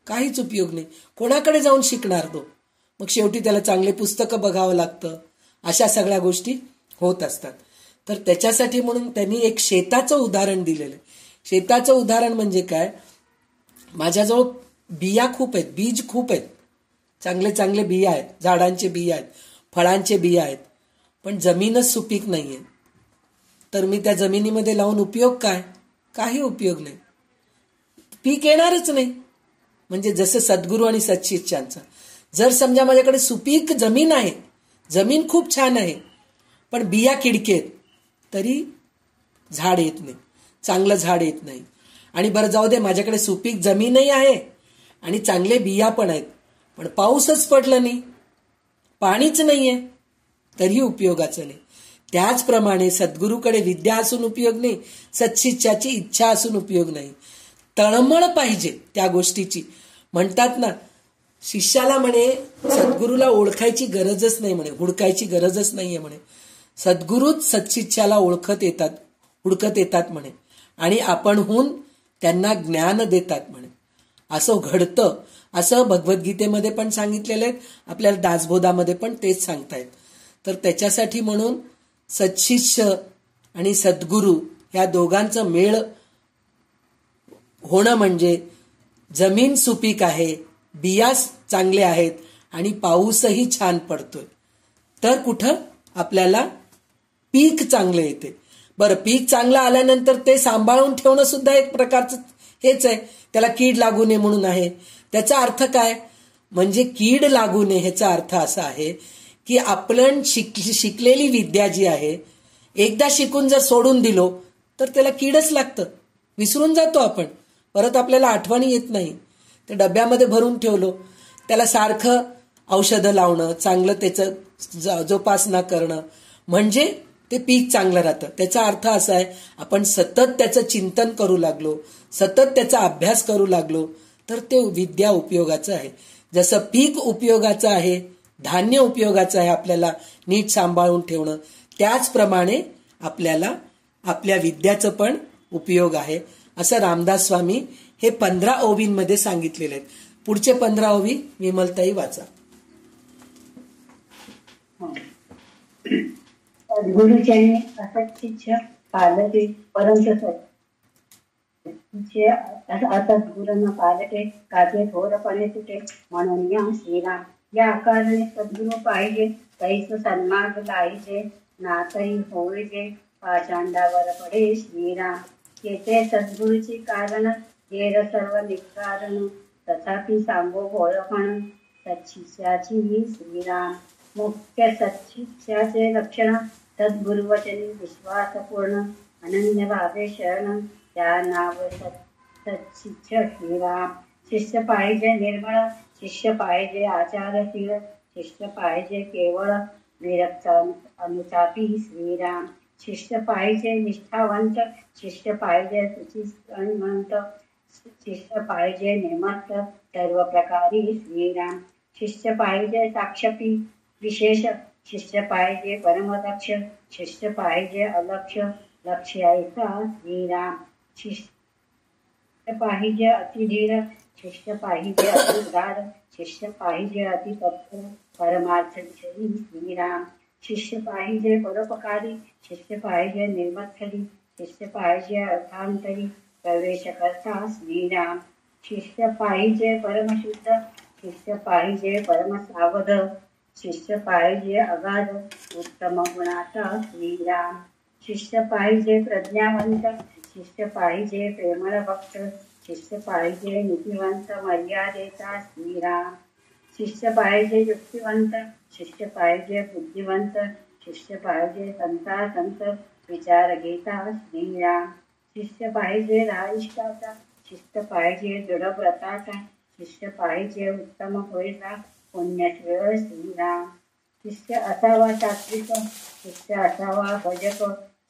काहीच उपयोग नाही. कोणाकडे जाऊन शिकणार तो, मग शेवटी त्याला चांगले पुस्तकं बघावं लागतं, अशा सगळ्या गोष्टी होत असतात. तर त्याच्यासाठी म्हणून त्यांनी एक शेताचं उदाहरण दिलेलं आहे. शेताचं उदाहरण म्हणजे काय, माझ्याजवळ बिया खूप आहेत, बीज खूप आहेत, चांगले चांगले बिया आहेत, झाडांचे बिया आहेत, फळांचे बिया आहेत, पण जमीनच सुपीक नाहीये, तर मी त्या जमिनीमध्ये लावून उपयोग काय, काही उपयोग नाही, पीक येणारच नाही. म्हणजे जसं सद्गुरू आणि सत्शिष्यांचं, जर समजा माझ्याकडे सुपीक जमीन आहे, जमीन खूप छान आहे, पण बिया किडकेत, तरी झाड येत नाही, चांगलं झाड येत नाही. आणि बरं जाऊ दे, माझ्याकडे सुपीक जमीनही आहे आणि चांगले बिया पण आहेत, पण पाऊसच पडला नाही, पाणीच नाहीये, तरीही उपयोगाचं नाही. त्याचप्रमाणे सद्गुरूकडे विद्या असून उपयोग नाही, सत्शिष्याची इच्छा असून उपयोग नाही, तळमळ पाहिजे त्या गोष्टीची. म्हणतात ना, शिष्याला म्हणे सद्गुरूला ओळखायची गरजच नाही म्हणे, हुडकायची गरजच नाहीये म्हणे, सद्गुरूच सत्शिष्याला हुडकत येतात म्हणे, आणि आपणहून त्यांना ज्ञान देतात म्हणे. असं घडतं, असं भगवद्गीतेमध्ये पण सांगितलेलं आहे, आपल्याला दासबोधामध्ये पण तेच सांगतायत. तर त्याच्यासाठी म्हणून सत्शिष्य आणि सद्गुरू या दोघांचं मेळ होणं म्हणजे जमीन सुपीक आहे, बिया चांगले आहेत आणि पाऊसही छान पडतोय, तर कुठं आपल्याला पीक चांगलं येते. बरं, पीक चांगलं आल्यानंतर ते सांभाळून ठेवणं सुद्धा एक प्रकारचं हेच आहे, त्याला कीड लागू नये म्हणून आहे. त्याचा अर्थ काय, म्हणजे कीड लागू नये ह्याचा अर्थ असा आहे की आपण शिकलेली विद्या जी आहे, एकदा शिकून जर सोडून दिलो तर त्याला कीडच लागतं, विसरून जातो आपण, परत आपल्याला आठवणी येत नाही. ते डब्यामध्ये भरून ठेवलो, त्याला सारखं औषधं लावणं, चांगलं त्याचं जोपासना करणं, म्हणजे ते पीक चांगलं राहतं. त्याचा अर्थ असा आहे, आपण सतत त्याचं चिंतन करू लागलो, सतत त्याचा अभ्यास करू लागलो, तर ते विद्या उपयोगाचं आहे. जसं पीक उपयोगाचं आहे, धान्य उपयोगाचं आहे आपल्याला नीट सांभाळून ठेवणं, त्याचप्रमाणे आपल्याला आपल्या विद्याचं पण उपयोग आहे, असं रामदास स्वामी हे 15 ओवींमध्ये सांगितलेले आहेत. पुढचे 15 ओवी विमलताई वाचा. सद्गुरूच्यांनी असच्चिच्छ पालटे परंतु असद्गुरूंना पालटे काचे थोरपणे तुटे म्हणून या श्रीराम या आकाराने सद्गुरू पाहिजे तैस सन्मार्ग लाईजे नातही होईजे पाषांडावर पडे श्रीराम येथे सद्गुरूची कारण गेर सर्व निकारण तथापि सांगो ओळखण सच्शिष्याची श्रीराम मुख्य सच्शिष्याचे लक्षण सद्गुरुवचनी विश्वासपूर्ण अनन्य भावे शरण त्या नाव सच्शिष्य श्रीराम शिष्य पाहिजे निर्मळ शिष्य पाहिजे आचारशील शिष्य पाहिजे केवळ विरक्त अनुतापी श्रीराम शिष्य पाहिजे निष्ठावंत शिष्य पाहिजे सुचिवंत शिष्य पाहिजे निर्मत सर्व प्रकारी श्रीराम शिष्य पाहिजे साक्षपी विशेष शिष्य पाहिजे परमदक्ष शिष्य पाहिजे अलक्ष लक्ष्यायचा श्रीराम शिष्य पाहिजे अतिधीर शिष्य पाहिजे अतिउदार शिष्य पाहिजे अतितत्पर परमार्थ श्रीराम शिष्य पाहिजे परोपकारी शिष्य पाहिजे निर्मत्सरी शिष्य पाहिजे अर्थांतरी प्रवेश करता श्रीराम शिष्य पाहिजे परमशुद्ध शिष्य पाहिजे परमसावध शिष्य पाहिजे अगाध उत्तम गुणाचा श्रीराम शिष्य पाहिजे प्रज्ञावंत शिष्य पाहिजे प्रेमळ भक्त शिष्य पाहिजे नीतिवंत मर्यादेचा श्रीराम शिष्य पाहिजे युक्तिवंत शिष्य पाहिजे बुद्धिवंत शिष्य पाहिजे संता संत विचार घेता श्रीराम शिष्य पाहिजे राइष्टाचा शिष्य पाहिजे दृढव्रताचा शिष्य पाहिजे उत्तम होईचा पुण्यश्रेय श्रीराम शिष्य असावा सात्विक शिष्य असावा भजक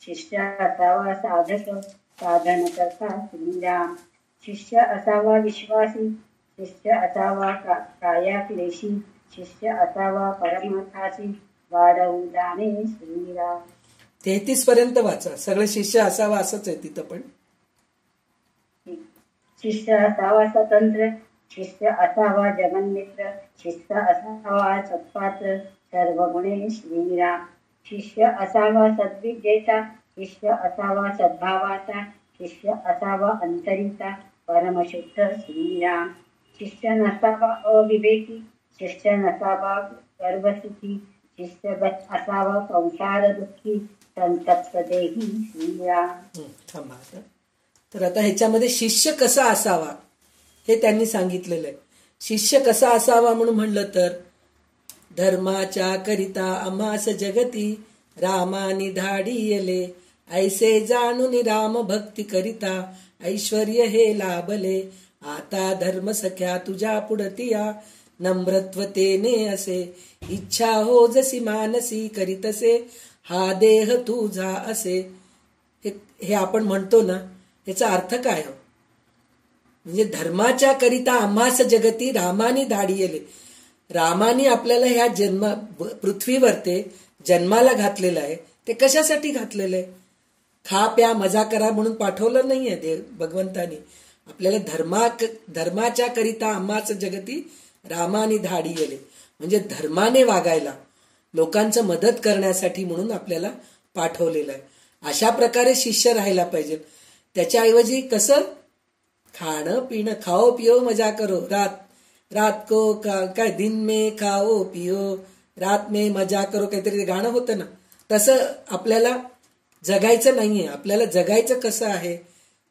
शिष्य असावा साधक साधन करता श्रीराम शिष्य असावा विश्वासी शिष्य असावा कायाक्लेशी शिष्य असावा परमार्थाची वाढवून जाणे श्रीराम 33 पर्यंत वाचा. सगळे शिष्य असावा असंच आहे तिथं पण. शिष्य असावा स्वतंत्र शिष्य असावा जगन्मित्र शिष्य असावा सत्पात्र सर्व गुणे श्रीराम शिष्य असावा सद्विद्येचा शिष्य असावा सद्भावाचा शिष्य असावा अंतरीचा परमशुद्ध श्रीराम शिष्य नसावा अविवेकी शिष्य नसावा गर्भसुखी शिष्य असावा संसार दुःखी संतप्त देही श्रीराम. थांबा. तर आता ह्याच्यामध्ये शिष्य कसा असावा हे त्यांनी सांगितलेलं आहे. शिष्य कसा असावा म्हणून म्हणलं तर धर्माच्या करिता आम्हास जगती रामानी धाडियले ऐसे जाणून राम भक्ती करिता ऐश्वर्य हे लाभले आता धर्म सख्या तुझ्या पुढतिया नम्रत्वतेने असे इच्छा हो जशी मानसी करीतसे हा देह तुझा असे. हे आपण म्हणतो ना, याचा अर्थ काय हो? म्हणजे धर्माच्या करिता आम्हास जगती रामानी धाडियले. रामानी आपल्याला ह्या पृथ्वीवर ते जन्माला घातलेलं आहे. ते कशासाठी घातलेलं आहे? खा प्या मजा करा म्हणून पाठवलं नाहीये देव भगवंतानी. आपल्याला धर्माच्या करिता आम्हास जगती रामानी धाडियले म्हणजे धर्माने वागायला, लोकांचं मदत करण्यासाठी म्हणून आपल्याला पाठवलेलं आहे. अशा प्रकारे शिष्य राहायला पाहिजे. त्याच्याऐवजी कसं खाणं पिणं, खाओ पिओ मजा करो, रात को काय दिन में खाओ पिओ रात में मजा करो, काहीतरी गाणं होतं ना, तसं आपल्याला जगायचं नाहीये. आपल्याला जगायचं कसं आहे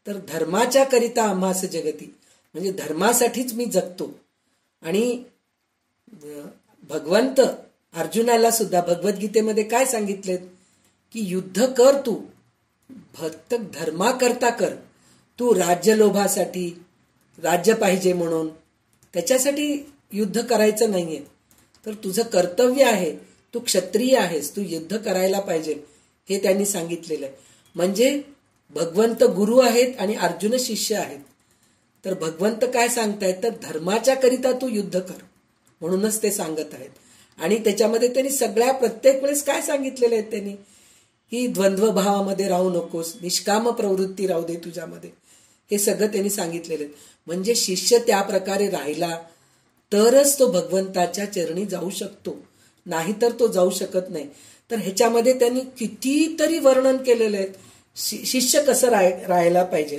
तर धर्माच्या करिता आम्हास जगती म्हणजे धर्मासाठीच मी जगतो. आणि भगवंत अर्जुनाला सुद्धा भगवद्गीतेमध्ये काय सांगितलेत की युद्ध कर, तू फक्त धर्माकरता कर. तू राज्य लोभासाठी, राज्य पाहिजे म्हणून त्याच्यासाठी युद्ध करायचं नाहीये. तर तुझं कर्तव्य आहे, तू क्षत्रिय आहेस, तू युद्ध करायला पाहिजे हे त्यांनी सांगितलेलं आहे. म्हणजे भगवंत गुरु आहेत आणि अर्जुन शिष्य आहेत. तर भगवंत काय सांगतायत तर धर्माच्या करिता तू युद्ध कर म्हणूनच ते सांगत आहेत. आणि त्याच्यामध्ये त्यांनी सगळ्या प्रत्येक वेळेस काय सांगितलेलं आहे त्यांनी की द्वंद्व भावामध्ये राहू नकोस, निष्काम प्रवृत्ती राहू दे तुझ्यामध्ये, हे सगळं त्यांनी सांगितलेलं आहे. म्हणजे शिष्य त्या प्रकारे राहिला तरच तो भगवंताच्या चरणी जाऊ शकतो, नाहीतर तो जाऊ शकत नाही. तर ह्याच्यामध्ये त्यांनी कितीतरी वर्णन केलेलं आहे. शिष्य कसं राहायला पाहिजे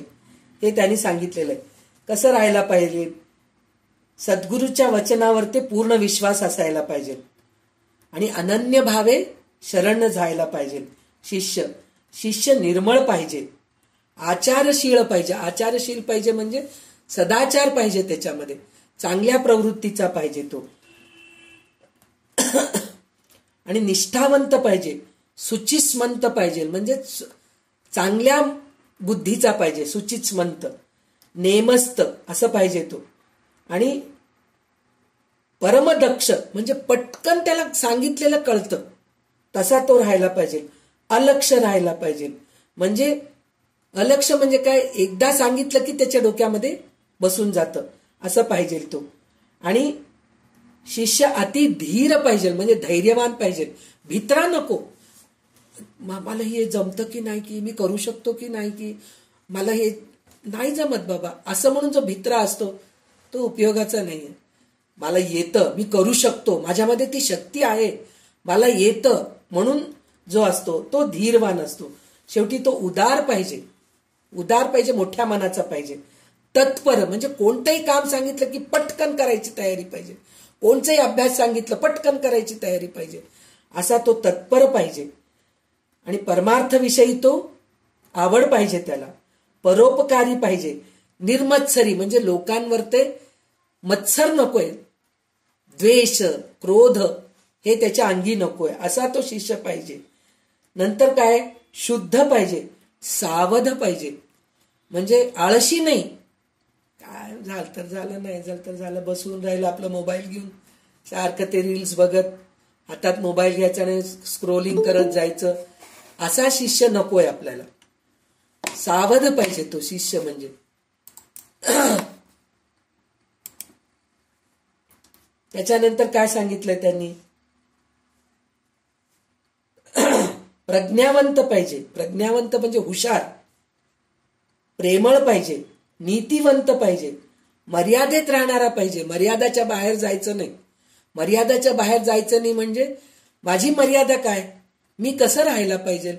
हे त्यांनी सांगितलेलं आहे. कसं राहायला पाहिजे, सद्गुरूच्या वचनावर ते पूर्ण विश्वास असायला पाहिजे आणि अनन्य भावे शरण जायला पाहिजे. शिष्य निर्मळ पाहिजे, आचारशील पाहिजे. आचारशील पाहिजे म्हणजे सदाचार पाहिजे, त्याच्यामध्ये चांगल्या प्रवृत्तीचा पाहिजे तो, आणि निष्ठावंत पाहिजे, सुचिस्मंत पाहिजे म्हणजे चांगल्या बुद्धीचा पाहिजे, सुचिस्मंत, नेमस्त असं पाहिजे तो, आणि परमदक्ष म्हणजे पटकन त्याला सांगितलेलं कळतं तसा तो राहायला पाहिजे. अलक्ष राहायला पाहिजे. म्हणजे अलक्ष म्हणजे काय, एकदा सांगितलं की त्याच्या डोक्यामध्ये बसून जातं असं पाहिजे तो. आणि शिष्य अति धीर पाहिजे म्हणजे धैर्यवान पाहिजे, भित्रा नको. मला हे जमतं की नाही, की मी करू शकतो की नाही, की मला हे नाही जमत बाबा असं म्हणून जो भित्रा असतो तो उपयोगाचा नाहीये. मला येतं, मी करू शकतो, माझ्यामध्ये ती शक्ती आहे, मला येतं म्हणून जो असतो तो धीरवान असतो. शेवटी तो उदार पाहिजे, मोठ्या मनाचा पाहिजे. तत्पर म्हणजे कोणतंही काम सांगितलं की पटकन करायची तयारी पाहिजे, कोणताही अभ्यास सांगितलं पटकन करायची तयारी पाहिजे, असा तो तत्पर पाहिजे. आणि परमार्थविषयी तो आवड पाहिजे त्याला. परोपकारी पाहिजे, निर्मत्सरी म्हणजे लोकांवर ते मत्सर नकोय, द्वेष क्रोध हे त्याच्या अंगी नकोय असा तो शिष्य पाहिजे. नंतर काय, शुद्ध पाहिजे, सावध पाहिजे म्हणजे आळशी नाही. काय झालं तर झालं, नाही झालं तर झालं, बसून राहिलं आपलं मोबाईल घेऊन सारखं ते रील्स बघत, हातात मोबाईल घ्यायचा आणि स्क्रोलिंग करत जायचं, असा शिष्य नकोय आपल्याला. सावध पाहिजे तो शिष्य म्हणजे. त्याच्यानंतर काय सांगितलंय त्यांनी, प्रज्ञावंत पाहिजे. प्रज्ञावंत म्हणजे हुशार, प्रेमळ पाहिजे, नीतिवंत पाहिजे, मर्यादेत राहणारा पाहिजे, मर्यादाच्या बाहेर जायचं नाही. मर्यादाच्या बाहेर जायचं नाही म्हणजे माझी काय, मी कसं राहायला पाहिजे.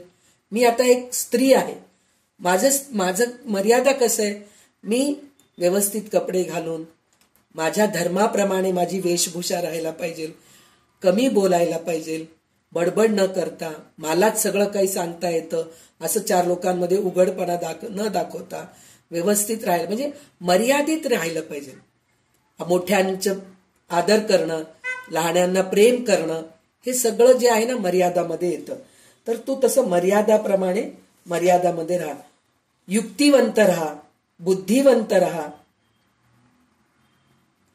मी आता एक स्त्री आहे, माझं मर्यादा कसं आहे, मी व्यवस्थित कपडे घालून माझ्या धर्माप्रमाणे माझी वेशभूषा राहायला पाहिजे, कमी बोलायला पाहिजे, बडबड न करता, मलाच सगळं काही सांगता येतं असं चार लोकांमध्ये उघडपणा न दाखवता व्यवस्थित राहायला म्हणजे मर्यादित राहायला पाहिजे. मोठ्यांचं आदर करणं, लहानांना प्रेम करणं, हे सगळं जे आहे ना मर्यादामध्ये येतं. तर तू तसं मर्यादामध्ये राहा, युक्तिवंत राहा, बुद्धिवंत राहा.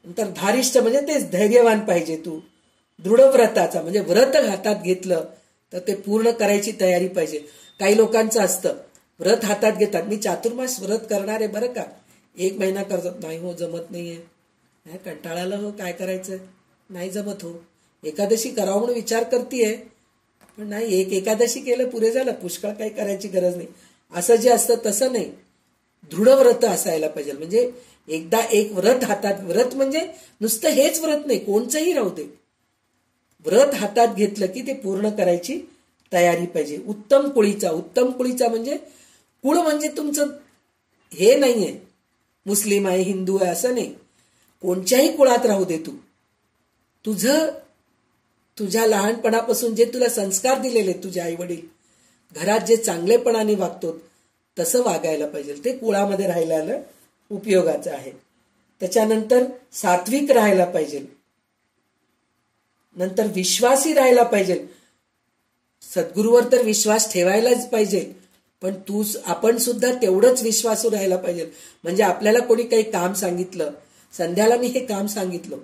नंतर धारिष्ठ म्हणजे तेच धैर्यवान पाहिजे तू. दृढव्रताचा म्हणजे व्रत हातात घेतलं तर ते पूर्ण करायची तयारी पाहिजे. काही लोकांचं असतं, व्रत हातात घेतात, मी चातुर्मास व्रत करणार आहे बरं का, 1 महिना करतात, नाही हो जमत नाहीये, कंटाळाला हो, काय करायचं, नाही जमत हो. एकादशी करावं म्हणून विचार करतीये पण नाही, एक एकादशी केलं पुरे झालं, पुष्कळ काही करायची गरज नाही, असं जे असतं तसं नाही. दृढ व्रत असायला पाहिजे. म्हणजे एकदा एक व्रत हातात, व्रत म्हणजे नुसतं हेच व्रत नाही, कोणचंही राहू दे, व्रत हातात घेतलं की ते पूर्ण करायची तयारी पाहिजे. उत्तम कुळीचा म्हणजे कुळ म्हणजे तुमचं हे नाहीये, मुस्लिम आहे हिंदू आहे असं नाही, कोणत्याही कुळात राहू दे, तू तुझ्या लहानपणापासून जे तुला संस्कार दिलेले तुझे आई वडील, घरात जे चांगलेपणाने वागतो तसं वागायला पाहिजे. ते कुळामध्ये राहायला उपयोगाचं आहे. त्याच्यानंतर सात्विक राहायला पाहिजे. नंतर विश्वासी राहायला पाहिजे. सद्गुरूवर तर विश्वास ठेवायलाच पाहिजे, पण आपण सुद्धा तेवढंच विश्वासू राहायला पाहिजे. म्हणजे आपल्याला कोणी काही काम सांगितलं, संध्याला मी हे काम सांगितलं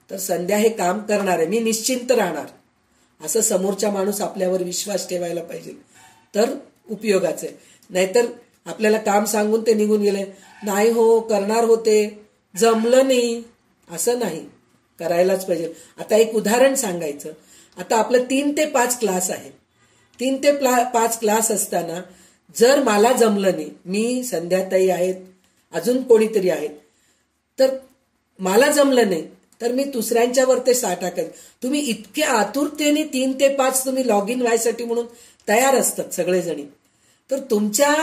तर संध्या हे काम करणार आहे, मी निश्चिंत राहणार, असं समोरचा माणूस आपल्यावर विश्वास ठेवायला पाहिजे, तर उपयोगाचं आहे. नाहीतर आपल्याला काम सांगून ते निघून गेले, नाही हो करणार होते, जमलं नाही, असं नाही, करायलाच पाहिजे. आता एक उदाहरण सांगायचं, आता आपलं 3 ते 5 क्लास आहे. 3 ते 5 क्लास असताना जर मला जमलं नाही, मी संध्याताई आहेत, अजून कोणीतरी आहेत, तर मला जमलं नाही, तर मी दुसऱ्यांच्यावर ते टाकायचं. तुम्ही इतके आतुरतेने 3 ते 5 तुम्ही लॉग इन व्हायसाठी म्हणून तयार असतात सगळेजणी. तर तुमच्या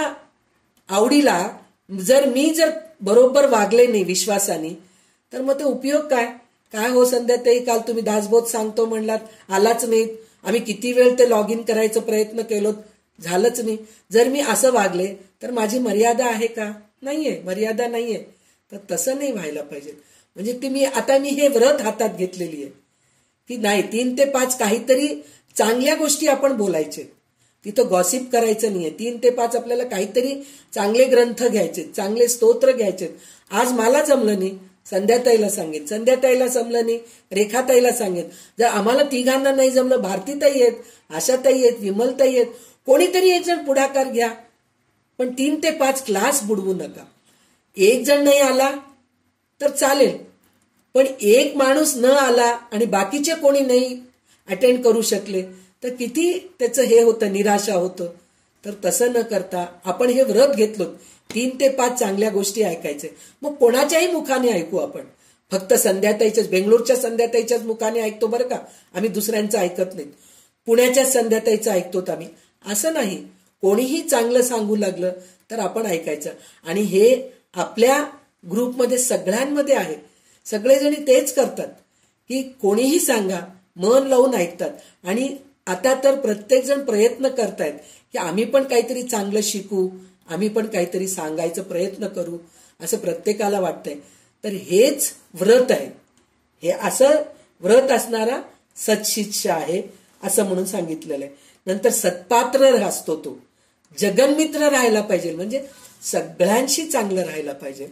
आवडीला जर बरोबर वागले नाही विश्वासाने, तर मग ते उपयोग काय? काय हो संध्याताई, काल तुम्ही दासबोध सांगतो म्हणलात, आलाच नाही. आम्ही किती वेळ ते लॉग इन करायचा प्रयत्न केलो, झालंच नाही. जर मी असं वागले तर माझी मर्यादा आहे का? नाहीये, मर्यादा नाहीये. तर तसं नाही व्हायला पाहिजे. म्हणजे आता मी हे व्रत हातात घेतलेली आहे की नाही, 3 ते 5 काहीतरी चांगल्या गोष्टी आपण बोलायचे, तिथं गॉसिप करायचं नाहीये. 3 ते 5 आपल्याला काहीतरी चांगले ग्रंथ घ्यायचे, चांगले स्तोत्र घ्यायचे. आज मला जमलं नाही, संध्याताईला सांगेन. संध्याताईला जमलं नाही, रेखाताईला सांगेन. जर आम्हाला तिघांना नाही जमलं, भारतीताई आहेत, आशाताई आहेत, विमलताई आहेत, कोणीतरी एक जण पुढाकार घ्या. पण 3 ते 5 क्लास बुडवू नका. एक जण नाही आला तर चालेल, पण एक माणूस न आला आणि बाकीचे कोणी नाही अटेंड करू शकले तर किती त्याचं हे होतं, निराशा होतं. तर तसं न करता आपण हे व्रत घेतलो, 3 ते 5 चांगल्या गोष्टी ऐकायचे. मग कोणाच्याही मुखाने ऐकू आपण, फक्त संध्याताईच्याच, बेंगलोरच्या संध्याताईच्याच मुखाने ऐकतो बरं का, आम्ही दुसऱ्यांचं ऐकत नाही. पुण्याच्या संध्याताईचं ऐकतो आम्ही, असं नाही. कोणीही चांगलं सांगू लागलं तर आपण ऐकायचं. आणि हे आपल्या ग्रुपमध्ये सगळ्यांमध्ये आहे. सगळेजणी तेच करतात की कोणीही सांगा, मन लावून ऐकतात. आणि आता तर प्रत्येक जण प्रयत्न करतायत की आम्ही पण काहीतरी चांगलं शिकू, आम्ही पण काहीतरी सांगायचा प्रयत्न करू, असं प्रत्येकाला वाटतंय. तर हेच व्रत आहे. हे असं व्रत असणारा सत्शिष्य आहे असं म्हणून सांगितलेलं आहे. नंतर सत्पात्र असतो तो, जगन्मित्र राहायला पाहिजे, म्हणजे सगळ्यांशी चांगलं राहायला पाहिजे.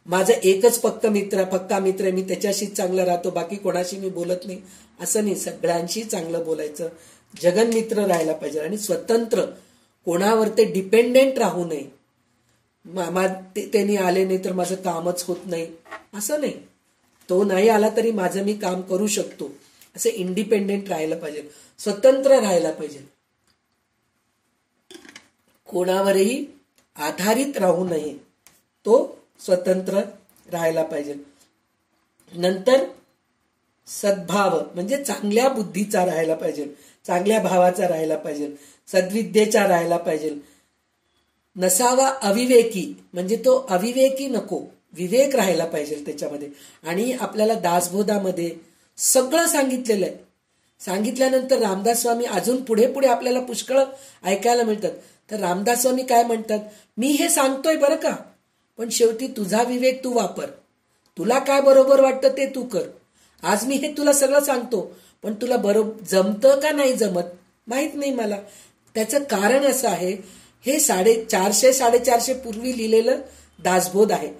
माझा एकच पक्का मित्र आहे, मी त्याच्याशीच चांगलं राहतो, बाकी कोणाशी मी बोलत नाही, असं नाही. सगळ्यांशी चांगलं बोलायचं, जगन्मित्र राहायला पाहिजे. आणि स्वतंत्र, कोणावर ते डिपेंडेंट राहू नये. त्यांनी आले नाही तर माझं कामच होत नाही, असं नाही. तो नाही आला तरी माझं मी काम करू शकतो, असे इंडिपेंडेंट राहायला पाहिजे, स्वतंत्र राहायला पाहिजे. कोणावरही आधारित राहू नये, तो स्वतंत्र राहायला पाहिजे. नंतर सद्भाव म्हणजे चांगल्या बुद्धीचा राहायला पाहिजे, चांगल्या भावाचा राहायला पाहिजे, सद्विद्येचा राहायला पाहिजे. नसावा अविवेकी, म्हणजे तो अविवेकी नको, विवेक राहायला पाहिजे त्याच्यामध्ये. आणि आपल्याला दासबोधामध्ये सगळं सांगितलेलं आहे. सांगितल्यानंतर रामदास स्वामी अजून पुढे पुढे आपल्याला पुष्कळ ऐकायला मिळतात. तर रामदास स्वामी काय म्हणतात, मी हे सांगतोय बरं का, पण शेवटी तुझा विवेक तू वापर, तुला काय बरोबर वाटतं ते तू कर. आज मी हे तुला सगळं सांगतो, पण तुला बरोबर जमतं का नाही जमत माहित नाही मला. त्याचं कारण असं आहे, हे 450-450 पूर्वी लिहिलेलं दासबोध आहे.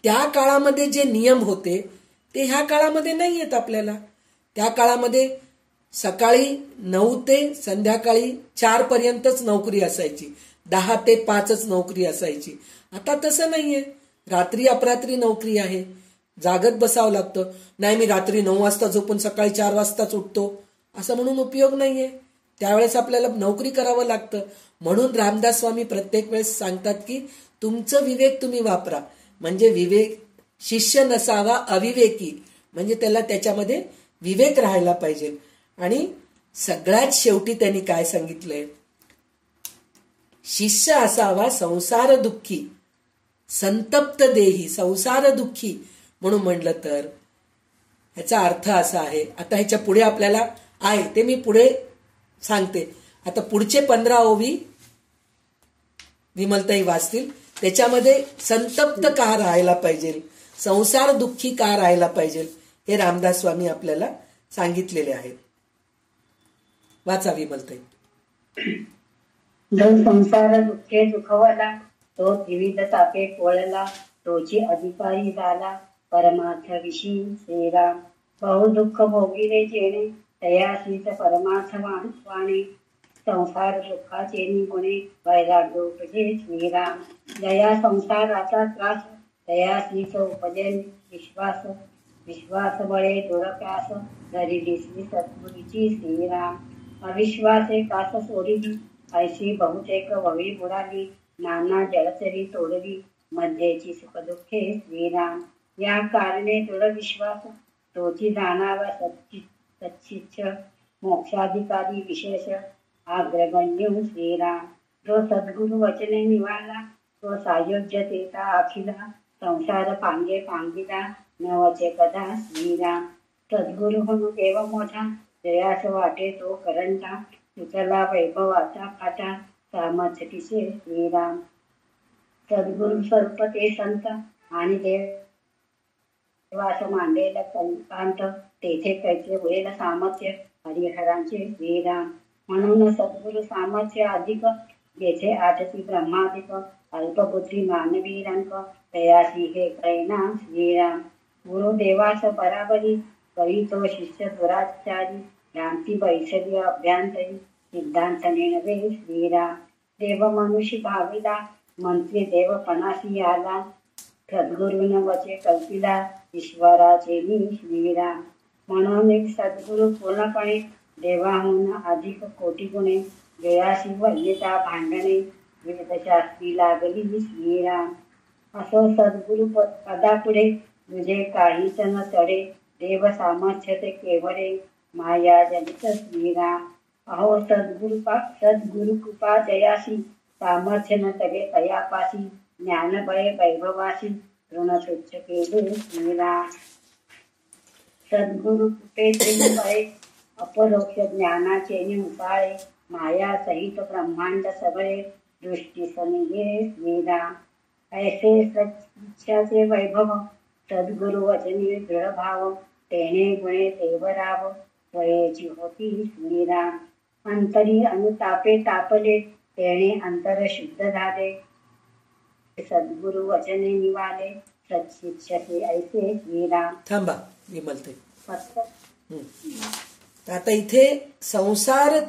त्या काळामध्ये जे नियम होते ते ह्या काळामध्ये नाही आहेत आपल्याला. त्या काळामध्ये सकाळी 9 ते संध्याकाळी 4 पर्यंतच नोकरी असायची, 10 ते 5च नोकरी असायची. आता तसं नाहीये, रात्री अपरात्री नोकरी आहे, जागत बसावं लागतं. नाही मी रात्री 9 वाजता झोपून सकाळी 4 वाजताच उठतो असं म्हणून उपयोग नाहीये. त्यावेळेस आपल्याला नोकरी करावं लागतं. म्हणून रामदास स्वामी प्रत्येक वेळेस सांगतात की तुमचं विवेक तुम्ही वापरा. म्हणजे विवेक, शिष्य नसावा अविवेकी, म्हणजे त्याला त्याच्यामध्ये विवेक राहायला पाहिजे. आणि सगळ्यात शेवटी त्यांनी काय सांगितलंय, शिष्य असावा संसार दुःखी, संतप्त देही, संसार दुःखी म्हणून म्हणलं तर ह्याचा अर्थ असा आहे. आता ह्याच्या पुढे आपल्याला आहे ते मी पुढे सांगते. आता पुढचे 15 ओवी विमलताई वाचतील. त्याच्यामध्ये संतप्त का राहायला पाहिजे, संसार दुःखी का राहायला पाहिजे, हे रामदास स्वामी आपल्याला सांगितलेले आहेत. वाचा विमलताई. जो संसार दुःखे दुखवला, तो त्रिविध तापे पोळला, तोची अधिकारी झाला परमार्थ विषयी श्रीराम. बहु दुःख भोगिले जेणे, तयासीच परमार्थ वाणे. संसार दुःखाचे निगुणे, वैराग्य उपजे श्रीराम. जया संसाराचा त्रास, तयासीच उपजे विश्वास. विश्वास बळे दुरप्यास, धरी दिसली सद्गुरूची श्रीराम. अविश्वासे कास सोडिली, ऐशी बहुतेक भवी बुडाली. नाना जलचरी तोडली, मध्येची सुख दुःखे श्रीराम. या कारणे दृढ विश्वास, तोची जाणावा सच्चिच्छ मोक्षाधिकारी विशेष अग्रगण्य श्रीराम. जो सद्गुरु वचने निवाला तो सायोज्यतेचा अखिला संसार पांगे पांगिला नवचे कदा श्रीराम. सद्गुरु म्हणून देव मोठा जयास वाटे तो करंटा तुझला वैभवाचा फाटा सामर्थ्य तिचे श्रीराम. सद्गुरु स्वरूप ते संत आणि देवास मांडलेला संतांत तेथे कैसे होईल सामर्थ्य हरिहरांचे श्रीराम. म्हणून सद्गुरु सामर्थ्य अधिक जेथे आठसी ब्रह्माधिक अल्पबुद्धी मानवी रंग तयासी हे कैनाम श्रीराम. गुरुदेवास बराबरी करीतो शिष्य दुराचारी भ्रांती वैषधी अभ्यांतरी सिद्धांत नेणवे श्रीराम. देव मनुष्य भाविला मंत्री देवपणाशी आला सद्गुरुन वचे कल्पिला ईश्वराचे मी श्रीराम. म्हणून सद्गुरु पूर्णपणे देवाहून अधिक कोटी गुणे जयाशी वल्यता भांडणे वेदशास्त्री लागली श्रीराम. असो सद्गुरु पदापुढे तुझे काहीच न तडे देव सामर्थ्य ते केवळे माया जनित श्रीराम. अहो सद्गुरु कृपा जयाशी सामर्थ्य न तडे तयापाशी ज्ञानबळे वैभवाशी ऋण स्वच्छ केले श्रीराम. सद्गुरु कृपे त्रिंबळे अपरोक्ष ज्ञानाचे निंपाळे माया सहित ब्रह्मांड सगळे दृष्टी सनिगे श्रीराम. ऐसे सच्चिच्छाचे वैभव सद्गुरु वचनी दृढ भाव तेणे गुणे देवराव वयेची होती श्रीराम. अंतरी अनुतापे तापले तेणे अंतर शुद्ध झाले सद्गुरु वचने निवाले सच्चिच्छसे ऐसे श्रीराम. थांबा विमलते. आता इथे संसार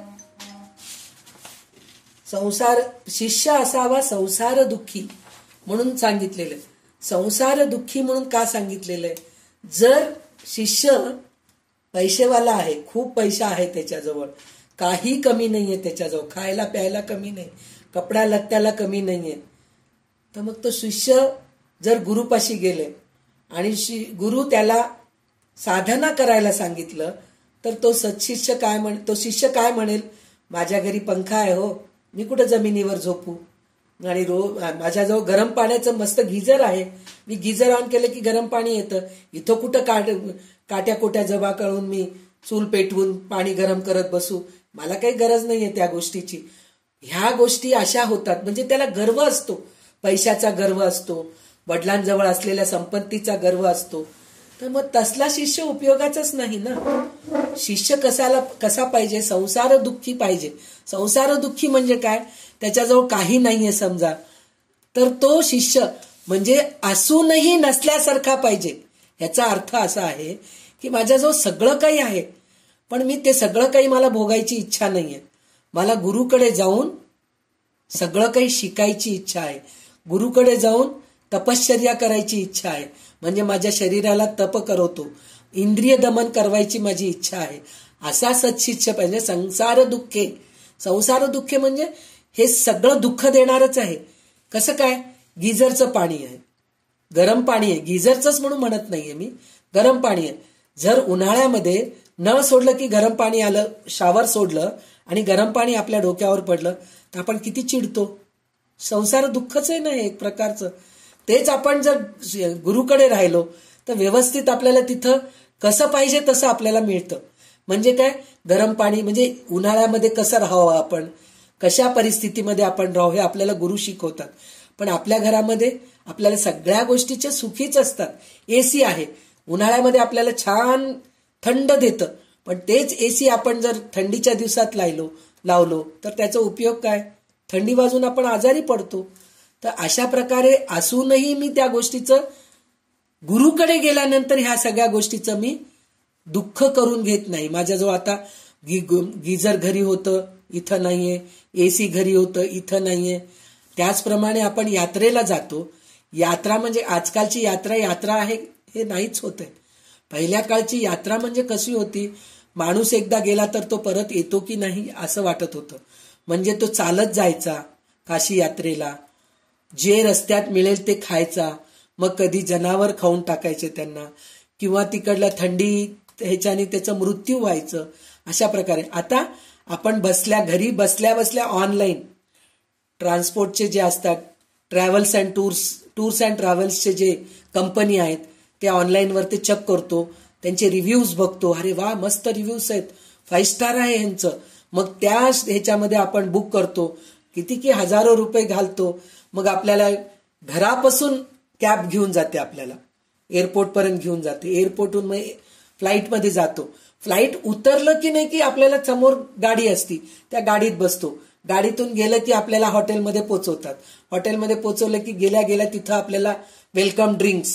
शिष्य असावा संसार दुःखी म्हणून सांगितलेलं. संसार दुःखी म्हणून का सांगितलेलं आहे? जर शिष्य पैसेवाला आहे, खूप पैसा आहे त्याच्याजवळ, काही कमी नाहीये त्याच्याजवळ, खायला प्यायला कमी नाही, कपड्या लत्त्याला कमी नाहीये, तर मग तो शिष्य जर गुरुपाशी गेले आणि गुरु त्याला साधना करायला सांगितलं तर तो सत्शिष्य तो शिष्य काय म्हणेल? माझ्या घरी पंखा आहे हो, मी कुठं जमिनीवर झोपू, आणि माझ्याजवळ गरम पाण्याचं मस्त गिझर आहे, मी गिझर ऑन केलं की गरम पाणी येतं, इथं कुठं काट्या कोट्या जबाकळून मी चूल पेटवून पाणी गरम करत बसू, मला काही गरज नाहीये त्या गोष्टीची. ह्या गोष्टी अशा होतात. म्हणजे त्याला गर्व असतो, पैशाचा गर्व असतो, वडिलांजवळ असलेल्या संपत्तीचा गर्व असतो. तर मग तसला शिष्य उपयोगाचाच नाही ना. शिष्य कसा पाहिजे? संसार दुःखी पाहिजे. संसार दुःखी म्हणजे काय? त्याच्याजवळ काही नाहीये समजा, तर तो शिष्य म्हणजे असूनही नसल्यासारखा पाहिजे. याचा अर्थ असा आहे की माझ्याजवळ सगळं काही आहे, पण मी ते सगळं काही मला भोगायची इच्छा नाहीये. मला गुरुकडे जाऊन सगळं काही शिकायची इच्छा आहे, गुरुकडे जाऊन तपश्चर्या करायची इच्छा आहे, म्हणजे माझ्या शरीराला तप करवतो, इंद्रिय दमन करवायची माझी इच्छा आहे. असा सत्शिष्य पाहिजे. संसार दुःखे म्हणजे हे सगळं दुःख देणारच आहे. कसं काय? गिझरचं पाणी आहे, गरम पाणी आहे, गिझरचंच म्हणून म्हणत नाहीये मी, गरम पाणी आहे. जर उन्हाळ्यामध्ये नळ सोडलं की गरम पाणी आलं, शावर सोडलं आणि गरम पाणी आपल्या डोक्यावर पडलं तर आपण किती चिडतो. संसार दुःखच आहे ना एक प्रकारचं. तेच आपण जर गुरुकडे राहिलो तर व्यवस्थित आपल्याला तिथं कसं पाहिजे तसं आपल्याला मिळतं. म्हणजे काय? गरम पाणी म्हणजे उन्हाळ्यामध्ये कसं राहावं आपण, कशा परिस्थितीमध्ये आपण राहू हे आपल्याला गुरु शिकवतात. पण आपल्या घरामध्ये आपल्याला सगळ्या गोष्टीच्या सुखीच असतात. एसी आहे, उन्हाळ्यामध्ये आपल्याला छान थंड देतं, पण तेच एसी आपण जर थंडीच्या दिवसात लावलो तर त्याचा उपयोग काय? थंडी वाजून आपण आजारी पडतो. तर अशा प्रकारे असूनही मी त्या गोष्टीचं गुरुकडे गेल्यानंतर ह्या सगळ्या गोष्टीचं मी दुःख करून घेत नाही. माझ्याजवळ आता गिझर घरी होतं, इथं नाहीये, एसी घरी होतं, इथं नाहीये. त्याचप्रमाणे आपण यात्रेला जातो. यात्रा म्हणजे आजकालची यात्रा आहे हे नाहीच होतंय. पहिल्या काळची यात्रा म्हणजे कशी होती? माणूस एकदा गेला तर तो परत येतो की नाही असं वाटत होतं. म्हणजे तो चालत जायचा काशी यात्रेला, जे रस्त्यात मिळेल ते खायचा, मग कधी जनावर खाऊन टाकायचे त्यांना, किंवा तिकडल्या थंडी ह्याच्याने त्याचा मृत्यू व्हायचं. अशा प्रकारे आता आपण घरी बसल्या ऑनलाईन ट्रान्सपोर्टचे जे असतात, ट्रॅव्हल्स अँड टूर्स अँड ट्रॅव्हल्सचे जे कंपनी आहेत ते ऑनलाईनवर ते चेक करतो, त्यांचे रिव्ह्यूज बघतो. अरे वा, मस्त रिव्ह्यूज आहेत, 5 स्टार आहे ह्यांचं. मग त्या ह्याच्यामध्ये आपण बुक करतो, किती की हजारो रुपये घालतो. मग आपल्याला घरापासून कॅब घेऊन जाते, आपल्याला एअरपोर्टपर्यंत घेऊन जाते. एअरपोर्टहून मग फ्लाईटमध्ये जातो. फ्लाईट उतरलं की नाही की आपल्याला समोर गाडी असती, त्या गाडीत बसतो. गाडीतून गेलं की आपल्याला हॉटेलमध्ये पोचवतात. हॉटेलमध्ये पोचवलं की गेल्या तिथं आपल्याला वेलकम ड्रिंक्स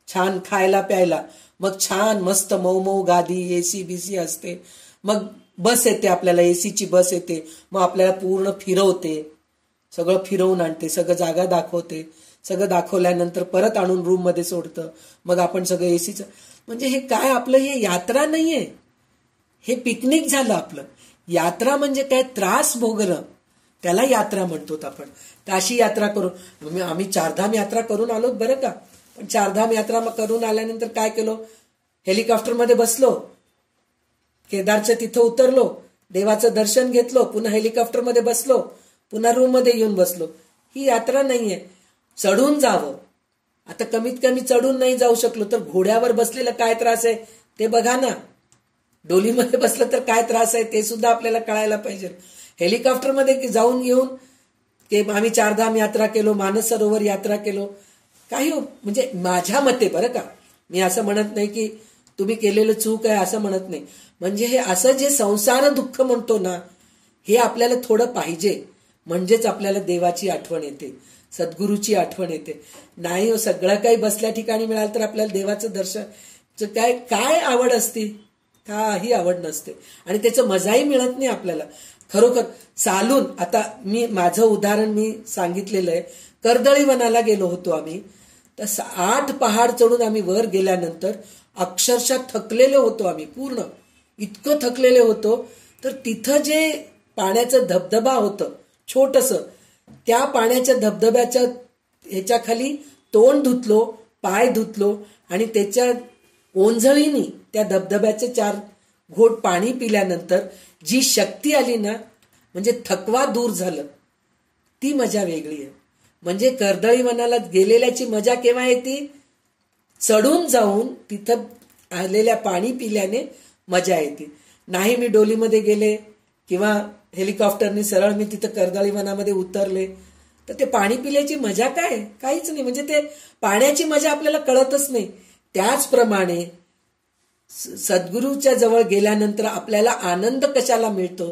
छान खायला प्यायला. मग छान मस्त मऊ गादी, एसी बीसी असते. मग बस येते, आपल्याला एसीची बस येते. मग आपल्याला पूर्ण फिरवते, सगळं फिरवून आणते, सगळं जागा दाखवते. सगळं दाखवल्यानंतर परत आणून रूम मध्ये सोडतं. मग आपण सगळं एसीचं, म्हणजे हे काय आपलं हे यात्रा नाहीये, हे पिकनिक झालं आपलं. यात्रा म्हणजे काय, त्रास भोगणं, त्याला यात्रा म्हणतो आपण. काशी यात्रा करून आम्ही 4 धाम यात्रा करून आलो बरं का. पण 4 धाम यात्रा करून आल्यानंतर काय केलो, हेलिकॉप्टरमध्ये बसलो, केदारच्या तिथं उतरलो, देवाचं दर्शन घेतलो, पुन्हा हेलिकॉप्टरमध्ये बसलो, पुन्हा रूम मध्ये येऊन बसलो. ही यात्रा नाहीये. चढून जावं, आता कमीत कमी चढून नाही जाऊ शकलो तर घोड्यावर बसलेला काय त्रास आहे ते बघा ना. डोलीमध्ये बसलं तर काय त्रास आहे ते सुद्धा आपल्याला कळायला पाहिजे. हेलिकॉप्टरमध्ये जाऊन येऊन की आम्ही 4 धाम यात्रा केलो, मानस सरोवर यात्रा केलो, काही म्हणजे माझ्या मते बरं का, मी असं म्हणत नाही की तुम्ही केलेलं चूक आहे असं म्हणत नाही. म्हणजे हे असं जे संसार दुःख म्हणतो ना, हे आपल्याला थोडं पाहिजे, म्हणजेच आपल्याला देवाची आठवण येते, सद्गुरूची आठवण येते. नाही हो, सगळं काही बसल्या ठिकाणी मिळालं तर आपल्याला देवाचं दर्शन काय आवड असते, काही आवड नसते आणि त्याचं मजाही मिळत नाही आपल्याला. खरोखर चालून, आता माझं उदाहरण मी सांगितलेलं आहे. कर्दळी वनाला गेलो होतो आम्ही, तर 8 पहाड चढून आम्ही वर गेल्यानंतर अक्षरशः थकलेलो होतो आम्ही, पूर्ण इतकं थकलेले होतो. तर तिथं जे पाण्याचं धबधबा होतं छोटंसं, त्या पाण्याच्या धबधब्याच्या ह्याच्या खाली तोंड धुतलो, पाय धुतलो आणि त्याच्या ओंझळीनी त्या धबधब्याचे 4 घोट पाणी पिल्यानंतर जी शक्ती आली ना, म्हणजे थकवा दूर झालं, ती मजा वेगळी आहे. म्हणजे कर्दळी वनाला गेलेल्याची मजा केव्हा येते, चढून जाऊन तिथं आलेल्या पाणी पिल्याने मजा येते. नाही मी डोलीमध्ये गेले किंवा हेलिकॉप्टरने सरळ मी तिथं कर्दळी वनामध्ये उतरले तर ते पाणी पिल्याची मजा काय, काहीच नाही. म्हणजे ते पाण्याची मजा आपल्याला कळतच नाही. त्याचप्रमाणे सद्गुरूच्या जवळ गेल्यानंतर आपल्याला आनंद कशाला मिळतो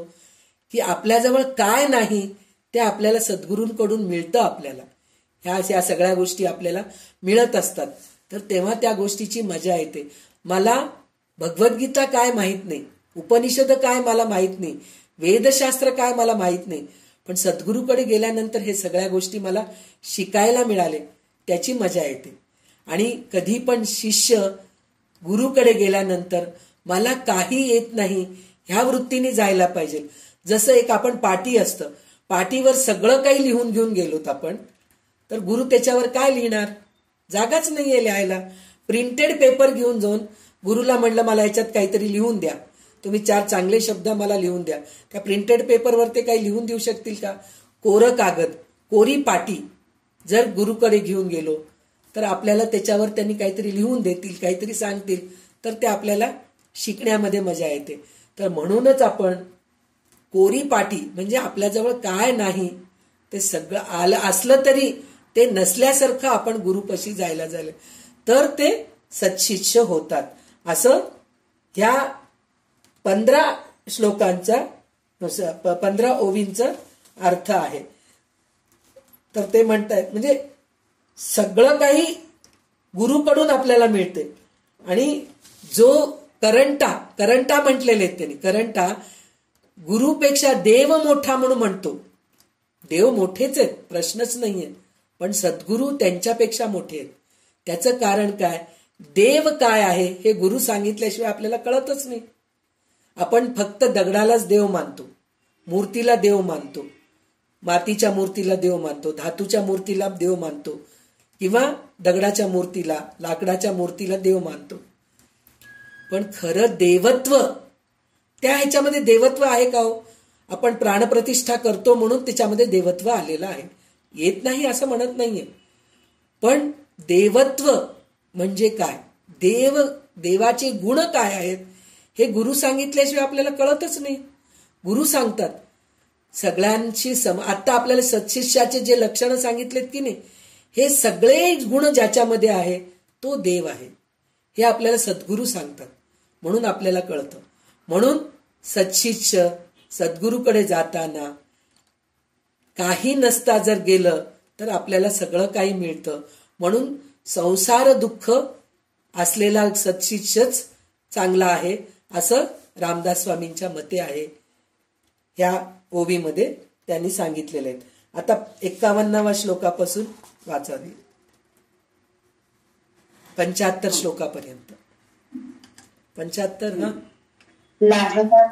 की आपल्याजवळ काय नाही ते आपल्याला सद्गुरूंकडून मिळतं. आपल्याला ह्या सगळ्या गोष्टी आपल्याला मिळत असतात, तर तेव्हा त्या गोष्टीची मजा येते. मला भगवद्गीता काय माहित नाही, उपनिषद काय मला माहित नाही, वेदशास्त्र काय मला माहित नाही, पण सद्गुरूकडे गेल्यानंतर हे सगळ्या गोष्टी मला शिकायला मिळाले, त्याची मजा येते. आणि कधी पण शिष्य गुरुकडे गेल्यानंतर मला काही येत नाही ह्या वृत्तीने जायला पाहिजे. जसं एक आपण पाटी असतं, पाटीवर सगळं काही लिहून घेऊन गेलोत आपण, तर गुरु त्याच्यावर काय लिहिणार, जागाच नाहीये लिहायला. प्रिंटेड पेपर घेऊन जाऊन गुरुला म्हणलं मला याच्यात काहीतरी लिहून द्या, तुम्ही 4 चांगले शब्द मला लिहून द्या. त्या प्रिंटेड पेपरवर ते काही लिहून देऊ शकतील का? कोरं कागद, कोरी पाटी जर गुरुकडे घेऊन गेलो तर आपल्याला त्याच्यावर त्यांनी काहीतरी लिहून देतील, काहीतरी सांगतील, तर ते आपल्याला शिकण्यामध्ये मजा येते. तर म्हणूनच आपण कोरी पाटी, म्हणजे आपल्याजवळ काय नाही ते सगळं असलं तरी ते नसल्यासारखं आपण गुरुपाशी जायला झालं तर ते सत्शिष्य होतात. असं ह्या 15 श्लोकांचा 15 ओवींचा अर्थ आहे. तर ते म्हणतायत म्हणजे सगळं काही गुरुकडून आपल्याला मिळते. आणि जो करंटा म्हटलेले आहेत त्यांनी, करंटा गुरुपेक्षा देव मोठा म्हणून म्हणतो. देव मोठेच आहेत, प्रश्नच नाहीये, पण सद्गुरू त्यांच्यापेक्षा मोठे आहेत. त्याचं कारण काय, देव काय आहे हे गुरु सांगितल्याशिवाय आपल्याला कळतच नाही. आपण फक्त दगडालाच देव मानतो, मूर्तीला देव मानतो, मातीच्या मूर्तीला देव मानतो, धातूच्या मूर्तीला देव मानतो, किंवा दगडाच्या मूर्तीला, लाकडाच्या मूर्तीला देव मानतो. पण खरं देवत्व, त्या ह्याच्यामध्ये देवत्व आहे का हो? आपण प्राणप्रतिष्ठा करतो म्हणून त्याच्यामध्ये देवत्व आलेलं आहे, येत नाही असं म्हणत नाहीये. पण देवत्व म्हणजे काय, देवाचे गुण काय आहेत हे गुरु सांगितल्याशिवाय आपल्याला कळतच नाही. गुरु सांगतात सगळ्यांशी आता आपल्याला सत्शिष्याचे जे लक्षणं सांगितलेत की नाही, हे सगळे गुण ज्याच्यामध्ये आहे तो देव आहे, हे आपल्याला सद्गुरू सांगतात. म्हणून आपल्याला कळतं. म्हणून सत्शिष्य सद्गुरूकडे जाताना काही नसता जर गेलं तर आपल्याला सगळं काही मिळतं. म्हणून संसार दुःख असलेला सत्शिष्यच चांगला आहे असं रामदास स्वामींच्या मते आहे. ह्या ओवीमध्ये त्यांनी सांगितलेले आहेत. आता 51व्या श्लोकापासून वाचावी 75 श्लोकापर्यंत. 75 लागता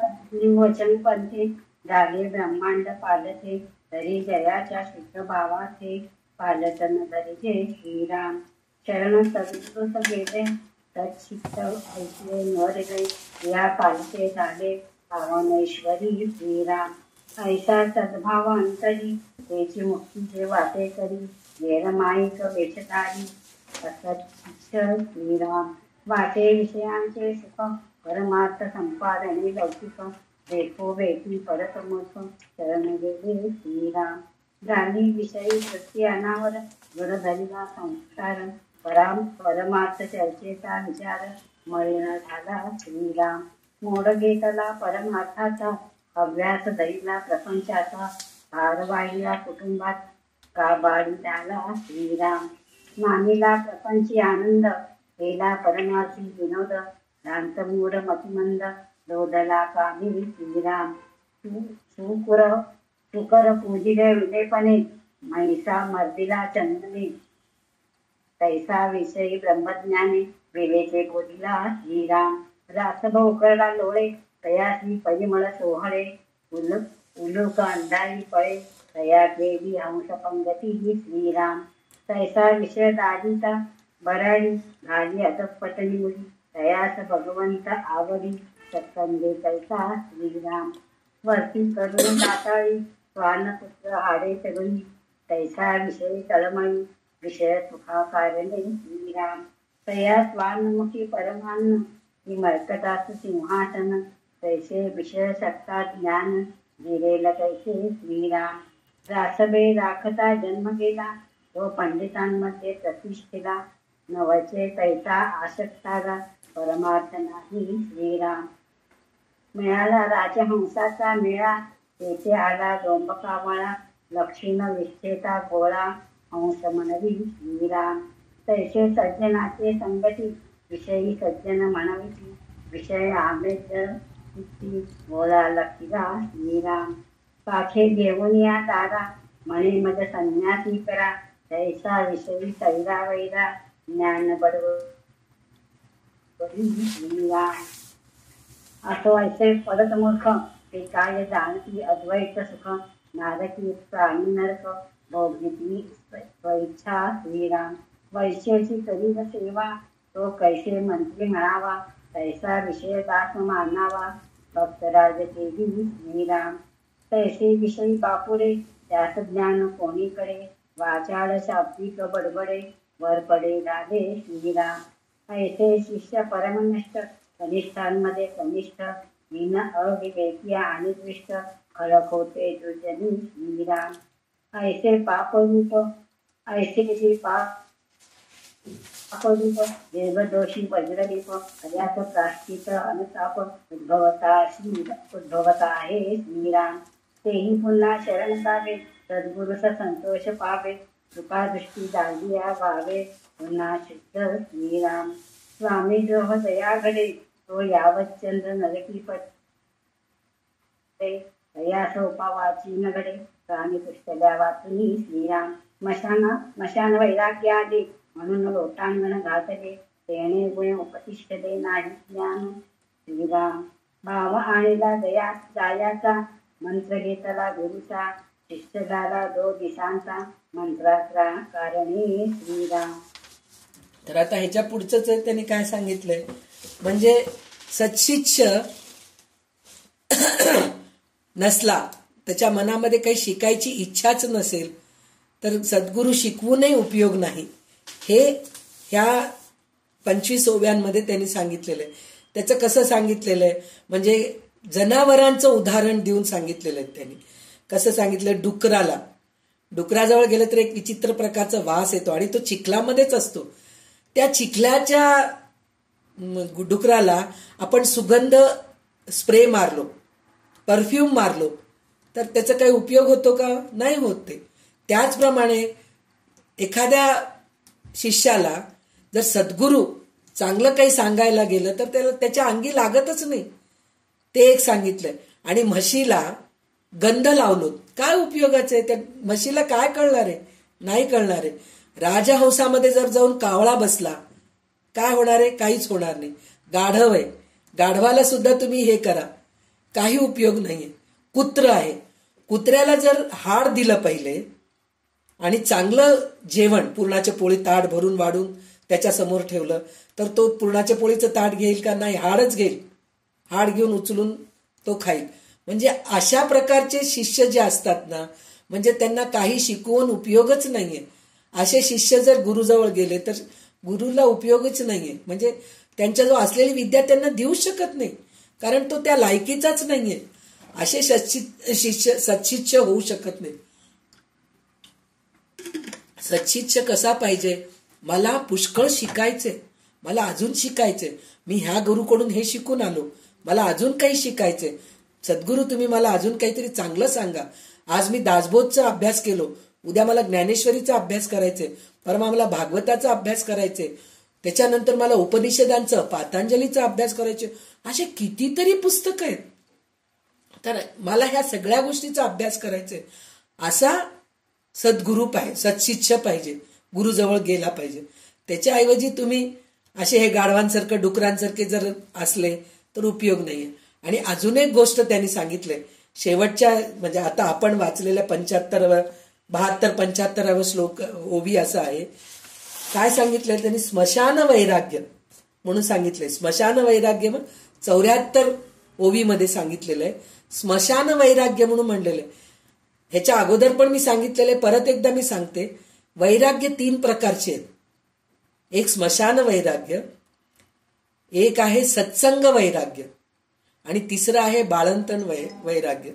वचन पंथे झाले ब्रह्मांड पालथे, तरी जयाच्या शुद्ध भावाचे पालटन धरिजे श्रीराम. शरण सदृत गेले तत्चित्त ऐकले नर गै, या पालथे झाले पावनेश्वरी श्रीराम. ऐसा सद्भाव अंतरी त्याची मुक्तीचे वाटे करी, वेरमाईक वेशधारी असत श्रीराम. वाटे विषयांचे सुख परमार्थ संपादने लौकिक, देखो बेटी परतमुख शरण गेले श्रीराम. झाली विषयी वृत्ती अनावर, गुण धरिला संस्कार, परमार्थ चर्चेचा विचार मलिन झाला श्रीराम. मोड घेतला परमार्थाचा, अभ्यास धरिला प्रपंचाचा, भार वाहिला कुटुंबात काबाडी झाला श्रीराम. मानिला प्रपंची आनंद, केला परमार्थी विनोद, भ्रांत मूढ मतिमंद दोधला कामी श्रीराम. सुकर पूजिले विलेपणे, महिषा मर्दिला चंदने, तैसा विषयी ब्रह्मज्ञाने विवेचे बोधिला श्रीराम. रासभ उकळला लोळे, तयासी परिमळ सोहळे, उलुक अंधारी पळे, तया केली हंस पंगती श्रीराम. तैसा विषय दाजीचा बराडी, घाली अधपतनी मुली, तयास भगवंत आवडी, सत्संगे तैसा श्रीराम. वरती करून दाताळी, स्वानपुत्र हाडे सगळी, तैसा विषय तळमळी, विषय सुखा कारणे श्रीराम. तया स्वानमुखी परमान्न, ही मर्कटास सिंहासन, तैसे विषय सत्ता ज्ञान, जिरेल तैसे श्रीराम. रासबे राखता जन्म गेला, तो पंडितांमध्ये प्रतिष्ठेला, नवचे तैसा आसक्ताला, परमार्थ नाही श्रीराम. मिळाला राजहंसाचा मेळा, तेथे आला डोंबकावळा, लक्षीण विच्छेता गोळा, हंस म्हणवी श्रीराम. तैसे सज्जनाचे संगती, विषयी सज्जन म्हणविती, विषय आंबेडकर गोळा लक्षिला श्रीराम. पाखे घेऊन या दारा, म्हणे मज संन्यासी करा, तैसा विषयी सैरा वैरा, ज्ञान बडवरी श्रीराम. असो ऐसे परत मूर्ख, ते काय जाणती अद्वैत सुख, नारकी प्राणी नरक, भोगीती स्वइच्छा श्रीराम. वैश्याची करील सेवा, तो कैसे मंत्री म्हणावा, तैसा विषय दास मानावा, भक्तराज केली श्रीराम. तैसे विषयी बापुरे, त्यास ज्ञान कोणीकडे, वाचाळ शाब्दिक बडबडे, वर पडे झाले श्रीराम. ऐसे शिष्य परमनिष्ठ, कनिष्ठांमध्ये कनिष्ठ, हीन अविवेकी आणि दृष्ट, खळक होते दुर्जनी श्रीराम. ऐसे पापरूप, ऐसे जे पापरूप, देवदोषी वज्रदीप, अद्याप प्राश्चित अनुताप, उद्भवता आहे श्रीराम. तेही पुन्हा शरण जावे, सद्गुरुस संतोष पावे, कृपादृष्टी दागिया व्हावे, पुन्हा शुद्ध श्रीराम. स्वामी द्रोह दया घडे, तो यावत चंद्र नरकी पडे, दया सोपावाची न घडे, प्राणी पुष्कल्या वाचुनी श्रीराम. मशान वैराग्य आले, म्हणून लोटांगण घातले, तेणे गुणे उपतिष्ठले नाही ज्ञान श्रीराम. भाव आणला दया जायाचा, मंत्र घेतला गुरुचा, शिष्य झाला 2 दिशांचा, मंत्राचा कारणे श्रीराम. तर आता ह्याच्या पुढचंच त्यांनी काय सांगितलंय, म्हणजे सत्शिष्य नसला, त्याच्या मनामध्ये काही शिकायची इच्छाच नसेल, तर सद्गुरू शिकवूनही उपयोग नाही. हे ह्या 25 ओव्यांमध्ये त्यांनी सांगितलेलं आहे. त्याचं कसं सांगितलेलं आहे म्हणजे जनावरांचं उदाहरण देऊन सांगितलेलं आहे त्यांनी. कसं सांगितलं, डुकराजवळ गेलं तर एक विचित्र प्रकारचा वास येतो आणि तो चिखलामध्येच असतो. त्या चिखलाच्या डुकराला आपण सुगंध स्प्रे मारलो, परफ्यूम मारलो, तर त्याचा काही उपयोग होतो का? नाही होत ते. त्याचप्रमाणे एखाद्या शिष्याला जर सद्गुरू चांगलं काही सांगायला गेलं तर त्याला त्याच्या अंगी लागतच नाही, ते एक सांगितलंय. आणि म्हशीला गंध लावलो, काय उपयोगाचं आहे? त्या म्हशीला काय कळणार आहे? नाही कळणार आहे. राजहंसामध्ये जर जाऊन कावळा बसला, काय होणार आहे? काहीच होणार नाही. गाढव आहे, गाढवाला सुद्धा तुम्ही हे करा, काही उपयोग नाहीये. कुत्र आहे, कुत्र्याला जर हाड दिलं पहिले आणि चांगलं जेवण पुरणाच्या पोळी ताट भरून वाढून त्याच्या समोर ठेवलं तर तो पुरणाच्या पोळीचं ताट घेईल का? नाही, हाडच घेईल. हाड घेऊन उचलून तो खाईल. म्हणजे अशा प्रकारचे शिष्य जे असतात ना, म्हणजे त्यांना काही शिकवून उपयोगच नाहीये. असे शिष्य जर गुरुजवळ गेले तर गुरुला उपयोगच नाहीये. म्हणजे त्यांच्या जो असलेली विद्या त्यांना देऊ शकत नाही, कारण तो त्या लायकीचाच नाहीये. असे सत्शिष्य होऊ शकत नाही. सत्शिष्य कसा पाहिजे? मला पुष्कळ शिकायचे, मला अजून शिकायचे, मी ह्या गुरुकडून हे शिकून आलो, मला अजून काही शिकायचे. सद्गुरू तुम्ही मला अजून काहीतरी चांगलं सांगा. आज मी दासबोधचा अभ्यास केलो, उद्या मला ज्ञानेश्वरीचा अभ्यास करायचे, परवा मला भागवताचा अभ्यास करायचे, त्याच्यानंतर मला उपनिषदांचं पातंजलीचा अभ्यास करायचे. असे कितीतरी पुस्तकं आहेत, तर मला ह्या सगळ्या गोष्टीचा अभ्यास करायचे. असा सद्गुरू पाहिजे, सत्शिष्य पाहिजे, गुरुजवळ गेला पाहिजे. त्याच्याऐवजी तुम्ही असे हे गाढवांसारखं डुकरांसारखे जर असले तर उपयोग नाहीये. आणि अजून एक गोष्ट त्यांनी सांगितलंय शेवटच्या, म्हणजे आता आपण वाचलेल्या 72-75 श्लोक ओवी असं आहे. काय सांगितलंय त्यांनी? स्मशान वैराग्य म्हणून सांगितलंय. स्मशान वैराग्य मग 74 ओवीमध्ये सांगितलेलं आहे. स्मशान वैराग्य म्हणून म्हणलेलं आहे. ह्याच्या अगोदर पण मी सांगितलेलं आहे, परत एकदा मी सांगते. वैराग्य 3 प्रकारचे आहेत. एक स्मशान वैराग्य, एक आहे सत्संग वैराग्य, आणि तिसरं आहे बाळंतण वैराग्य.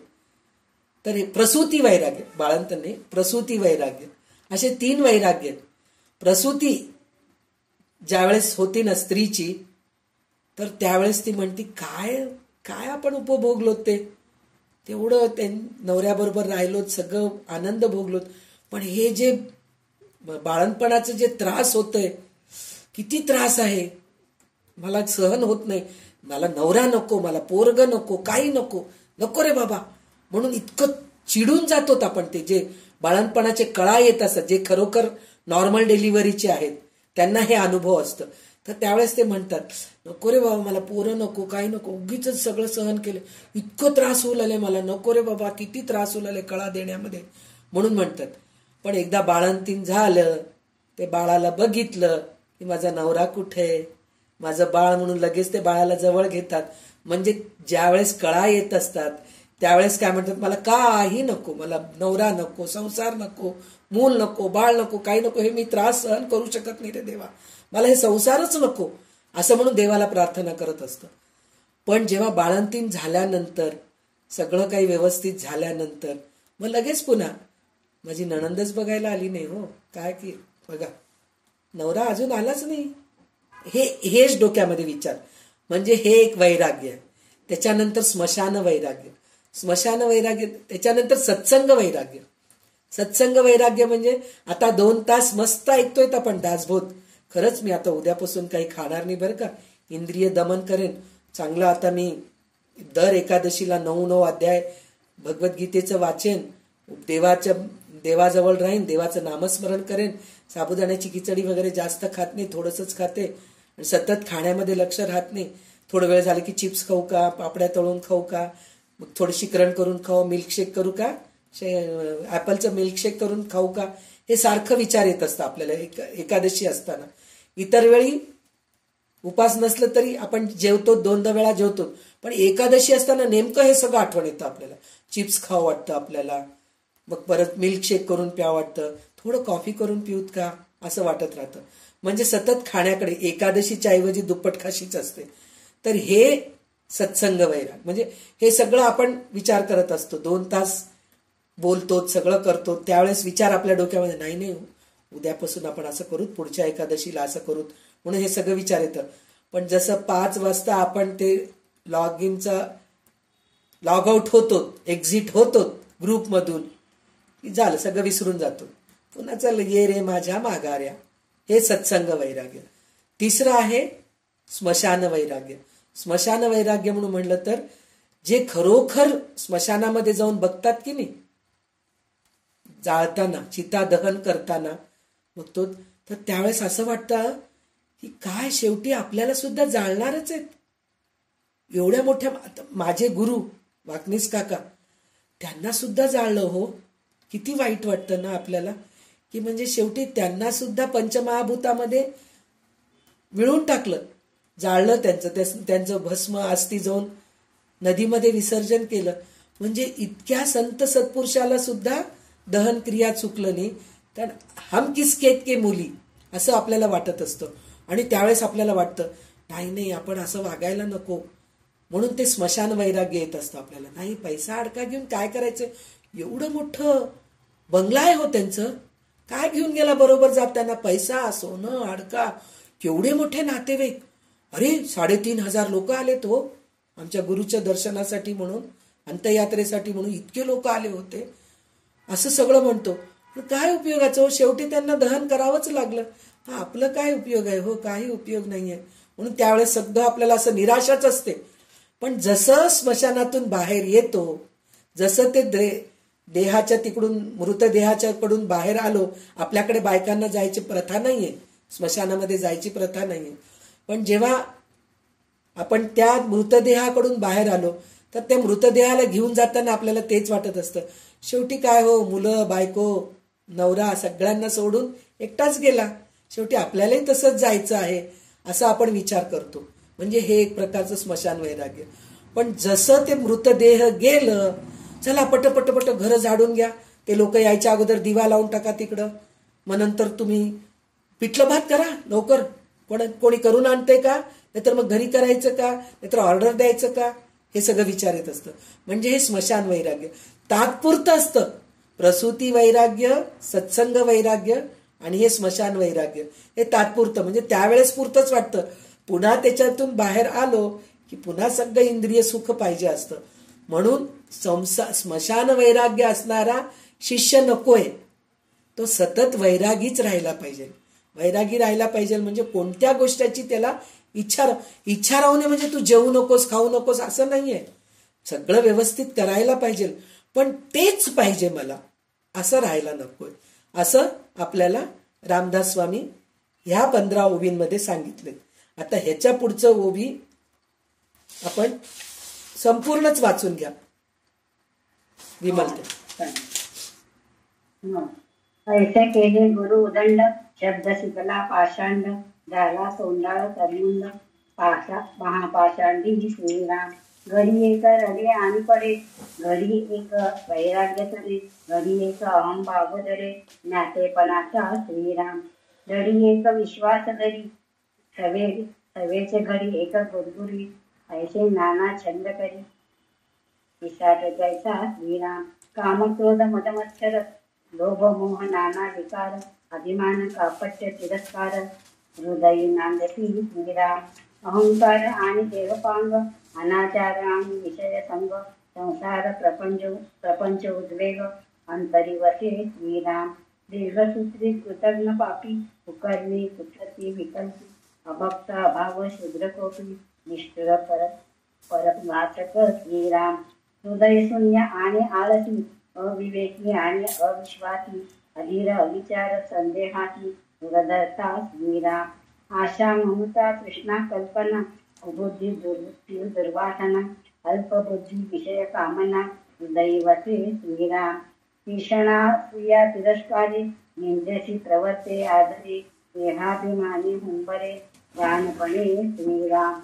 तर हे प्रसूती वैराग्य, बाळंतण नाही, प्रसूती वैराग्य, असे 3 वैराग्य आहेत. प्रसूती ज्यावेळेस होती ना स्त्रीची, तर त्यावेळेस ती म्हणती काय काय आपण उपभोगलो, तेवढं ते नवऱ्याबरोबर राहिलोत, सगळं आनंद भोगलोत, पण हे जे बाळणपणाचं जे त्रास होतंय, किती त्रास आहे, मला सहन होत नाही. मला नवरा नको, मला पोरग नको, काही नको, नको रे बाबा, म्हणून इतकं चिडून जातो आपण. ते जे बाळणपणाचे कळा येत असतात, जे खरोखर नॉर्मल डिलिव्हरीचे आहेत, त्यांना हे अनुभव असतं. तर त्यावेळेस ते म्हणतात नको रे बाबा, मला पोरं नको, काही नको, उगीच सगळं सहन केलं, इतकं त्रास होऊ लागले मला, नको रे बाबा, किती त्रास होऊ लागले कळा देण्यामध्ये, म्हणून म्हणतात. पण एकदा बाळंतीण झालं, ते बाळाला बघितलं की माझा नवरा कुठे, माझं बाळ, म्हणून लगेच ते बाळाला जवळ घेतात. म्हणजे ज्यावेळेस कळा येत असतात त्यावेळेस काय म्हणतात, मला काही नको, मला नवरा नको, संसार नको, मूल नको, बाळ नको, काही नको, हे मी त्रास सहन करू शकत नाही रे देवा, मला हे संसारच नको, असं म्हणून देवाला प्रार्थना करत असतं. पण जेव्हा बाळंतीण झाल्यानंतर, सगळं काही व्यवस्थित झाल्यानंतर, मग लगेच पुन्हा माझी नणंदच बघायला आली नाही हो, काय की बघा नवरा अजून आलाच नाही, हेच डोक्यामध्ये विचार. म्हणजे हे एक वैराग्य आहे. त्याच्यानंतर स्मशान वैराग्य, स्मशान वैराग्य, त्याच्यानंतर सत्संग वैराग्य. सत्संग वैराग्य म्हणजे आता 2 तास मस्त ऐकतोय आपण दासबोध, खरंच मी आता उद्यापासून काही खाणार नाही बरं का, इंद्रिय दमन करेन चांगलं. आता मी दर एकादशीला 9 अध्याय भगवद्गीतेचं वाचेन, देवाजवळ राहीन, देवाचं नामस्मरण करेन, साबुदाण्याची खिचडी वगैरे जास्त खात नाही, थोडंसंच खाते, आणि सतत खाण्यामध्ये लक्ष राहत नाही. थोडं वेळ झालं की चिप्स खाऊ का, पापड्या तळून खाऊ का, मग थोडं शिकरण करून खाऊ, मिल्कशेक करू का, ॲपलचं मिल्कशेक करून खाऊ का, हे सारखं विचार येत असतं आपल्याला एकादशी असताना. इतर वेळी उपास नसलं तरी आपण जेवतो, 2 वेळा जेवतो, पण एकादशी असताना नेमकं हे सगळं आठवण येतं आपल्याला. चिप्स खावं वाटतं आपल्याला, मग परत मिल्कशेक करून प्यावं वाटतं, थोडं कॉफी करून पिऊत का असं वाटत राहतं. म्हणजे सतत खाण्याकडे, एकादशीच्या ऐवजी दुप्पट खाशीच असते. तर हे सत्संग वैराग, म्हणजे हे सगळं आपण विचार करत असतो. 2 तास बोलतो, सगळं करतो, त्यावेळेस विचार आपल्या डोक्यामध्ये नाही उद्यापासून आपण असं करूत, पुढच्या एकादशीला असं करूत, म्हणून हे सगळं विचार येतं. पण जसं 5 वाजता आपण ते लॉग आउट होतो, एक्झिट होतो ग्रुपमधून, झालं, सगळं विसरून जातो. पुन्हा चल ये रे माझ्या माघाऱ्या. हे सत्संग वैराग्य. तिसरं आहे स्मशान वैराग्य. स्मशान वैराग्य म्हणून म्हणलं तर जे खरोखर स्मशानामध्ये जाऊन बघतात की नाही, जाळताना, चिता दहन करताना बघतो, तर त्यावेळेस असं वाटतं की काय शेवटी आपल्याला सुद्धा जाळणारच आहेत. एवढ्या मोठ्या, माझे गुरु वाकनीस काका, त्यांना सुद्धा जाळलं हो. किती वाईट वाटतं ना आपल्याला, की म्हणजे शेवटी त्यांना सुद्धा पंचमहाभूतामध्ये विळून टाकलं, जाळलं, त्यांचं भस्म अस्थी जाऊन नदीमध्ये विसर्जन केलं. म्हणजे इतक्या संत सत्पुरुषाला सुद्धा दहन क्रिया चुकलं नाही. कारण हम किस खेत के मुली असं आपल्याला वाटत असतं. आणि त्यावेळेस आपल्याला वाटतं नाही आपण असं वागायला नको. म्हणून ते स्मशान वैराग्य येत असतं आपल्याला. नाही, पैसा अडका घेऊन काय करायचं, एवढं मोठं बंगला आहे हो त्यांचं, काय घेऊन गेला बरोबर जाताना, पैसा, सोनं, अडका, केवढे मोठे नातेवाईक. अरे 3,500 लोक आलेत हो आमच्या गुरुच्या दर्शनासाठी म्हणून, अंत्ययात्रेसाठी म्हणून इतके लोक आले होते, असं सगळं म्हणतो. पण काय उपयोगाचं हो, शेवटी त्यांना दहन करावंच लागलं. आपलं काय उपयोग आहे हो, काही उपयोग नाहीये. म्हणून त्यावेळेस सगळं आपल्याला असं निराशाच असते. पण जसं स्मशानातून बाहेर येतो, जसं ते देहाच्या तिकडून, मृतदेहाच्या कडून बाहेर आलो, आपल्याकडे बायकांना जायची प्रथा नाहीये, स्मशानामध्ये जायची प्रथा नाहीये. पण जेव्हा आपण त्या मृतदेहाकडून बाहेर आलो, तर त्या मृतदेहाला घेऊन जाताना आपल्याला तेच वाटत असतं, शेवटी काय हो, मुलं, बायको, नवरा सगळ्यांना सोडून एकटाच गेला, शेवटी आपल्यालाही तसंच जायचं आहे असं आपण विचार करतो. म्हणजे हे एक प्रकारचं स्मशान वैराग्य. पण जसं ते मृतदेह गेलं, चला पटपट घर झाडून घ्या, ते लोक यायच्या अगोदर दिवा लावून टाका तिकडं, मग नंतर तुम्ही पिठलं भात करा लवकर, कोणी करून आणते का, नाहीतर मग घरी करायचं का, नाहीतर ऑर्डर द्यायचं का, हे सगळं विचार येत असतं. म्हणजे हे स्मशान वैराग्य तात्पुरतं असतं. प्रसूती वैराग्य, सत्संग वैराग्य आणि हे स्मशान वैराग्य हे तात्पुरतं, म्हणजे त्यावेळेस पुरतंच वाटतं. पुन्हा त्याच्यातून बाहेर आलो की पुन्हा सगळं इंद्रिय सुख पाहिजे असतं. म्हणून स्मशान वैराग्य असणारा शिष्य नकोय, तो सतत वैरागीच राहिला पाहिजे. वैरागी राहिला पाहिजे म्हणजे कोणत्या गोष्टीची त्याला इच्छा राहू नये. म्हणजे तू जेवू नकोस, खाऊ नकोस असं नाहीये, सगळं व्यवस्थित करायला पाहिजे, पण तेच पाहिजे मला असं राहायला नकोय. असं आपल्याला रामदास स्वामी ह्या 15 ओवींमध्ये सांगितले. आता ह्याच्या पुढचं ओवी आपण संपूर्णच वाचून घ्या. विमलते. ऐसे केले गुरु उदंड, शब्द शिकला पाषांड, झाला सोंडाळ तरुंड, महापाषांडी श्रीराम. घरी एक रगे आणि पडे, घरी एक वैराग्य तरे, घरी एक अहंभाव धरे, ज्ञातेपणाचा श्रीराम. घडी एक विश्वास धरी, सवेचे घडी एक गुरगुरी, ऐसे नाना छंद करी, विसाट जैसा श्रीराम. काम क्रोध मदमत्सर, लोभ मोह नाना विकार, अभिमान कापट्य तिरस्कार, हृदय नांदती श्रीराम. अहंकार आणि देहपांग, अनाचार आणि विषय संग, संसार प्रपंच उद्वेग, अंतरी वसे श्रीराम. दीर्घसूत्री कृतज्ञ पापी, कुकर्णी कुठती विकल्पी, अभक्त अभाव शूद्रकोपी, निष्ठुर परमाचक श्रीराम. हृदय शून्य आणि आळसी, अविवेकी आणि अविश्वासी, अधीर अविचार संदेहाती, दुर्धरता श्रीराम. आशा ममता तृष्णा कल्पना, कुबुद्धी दुर्वासना, अल्पबुद्धी विषय कामना, हृदय वसे श्रीराम. भीषणा प्रिया तिरस्कारी, निंदेशी प्रवर्ते आदरी, देहाभिमानी हुंबरे, ध्यानपणे श्रीराम.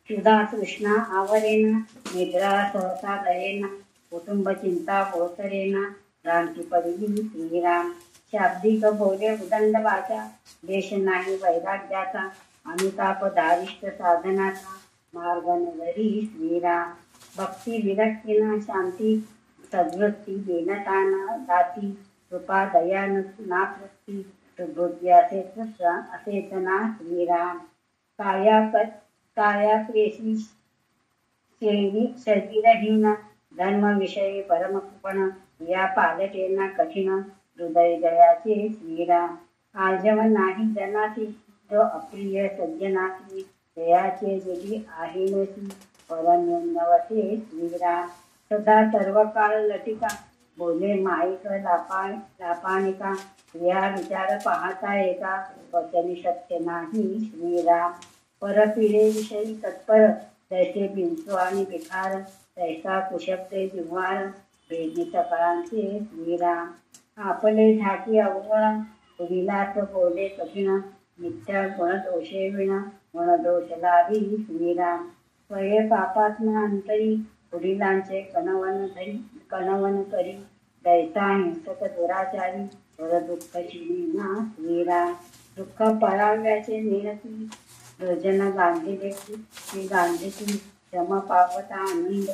क्षुधा तृष्णा आवरेना, निद्रा सहसा दयेना, कुटुंब चिंता पोचरेना, रामची पडली श्रीराम. शाब्दिक बोले उदंड वाचा, देश नाही वैराग्याचा, अनुताप दारिष्ट साधनाचा, मार्ग नगरी श्रीराम. भक्ती विरक्तीना शांती, सद्वृत्ती बेनताना दाती, कृपा दया नाकृती, सुबुद्धी असेच ना श्रीराम. काया क्लेशी शरीरहीन, धर्मविषयी परमकृपण, या पालटेना कठीण, हृदय दयाचे श्रीराम. आर्जव नाही जनासी, तो अप्रिय सज्जनासी, दयाचे दिली आहे नसी, परमनवसे श्रीराम. सदा सर्व काळ लटिका, बोले माईक लापानिका, या विचार पाहता एका, वचनी सत्य नाही श्रीराम. परपिढे विषयी तत्पर, तैसे बिंचू आणि बिखार, तैसा कुशब्दे जिव्हार, भेदी सकळांचे श्रीराम. आपले झाकी अवगुण, विलास बोले कठीण, मिथ्या गुण दोषे विण, गुण दोष लावी श्रीराम. स्वये पापात्म अंतरी, वडिलांचे कणवन करी, दैसा हिंसक दुराचारी, वर दुःख चिनीना श्रीराम. दुःख पराव्याचे नेणती, योजना गांधीची क्षम पावता आनंद,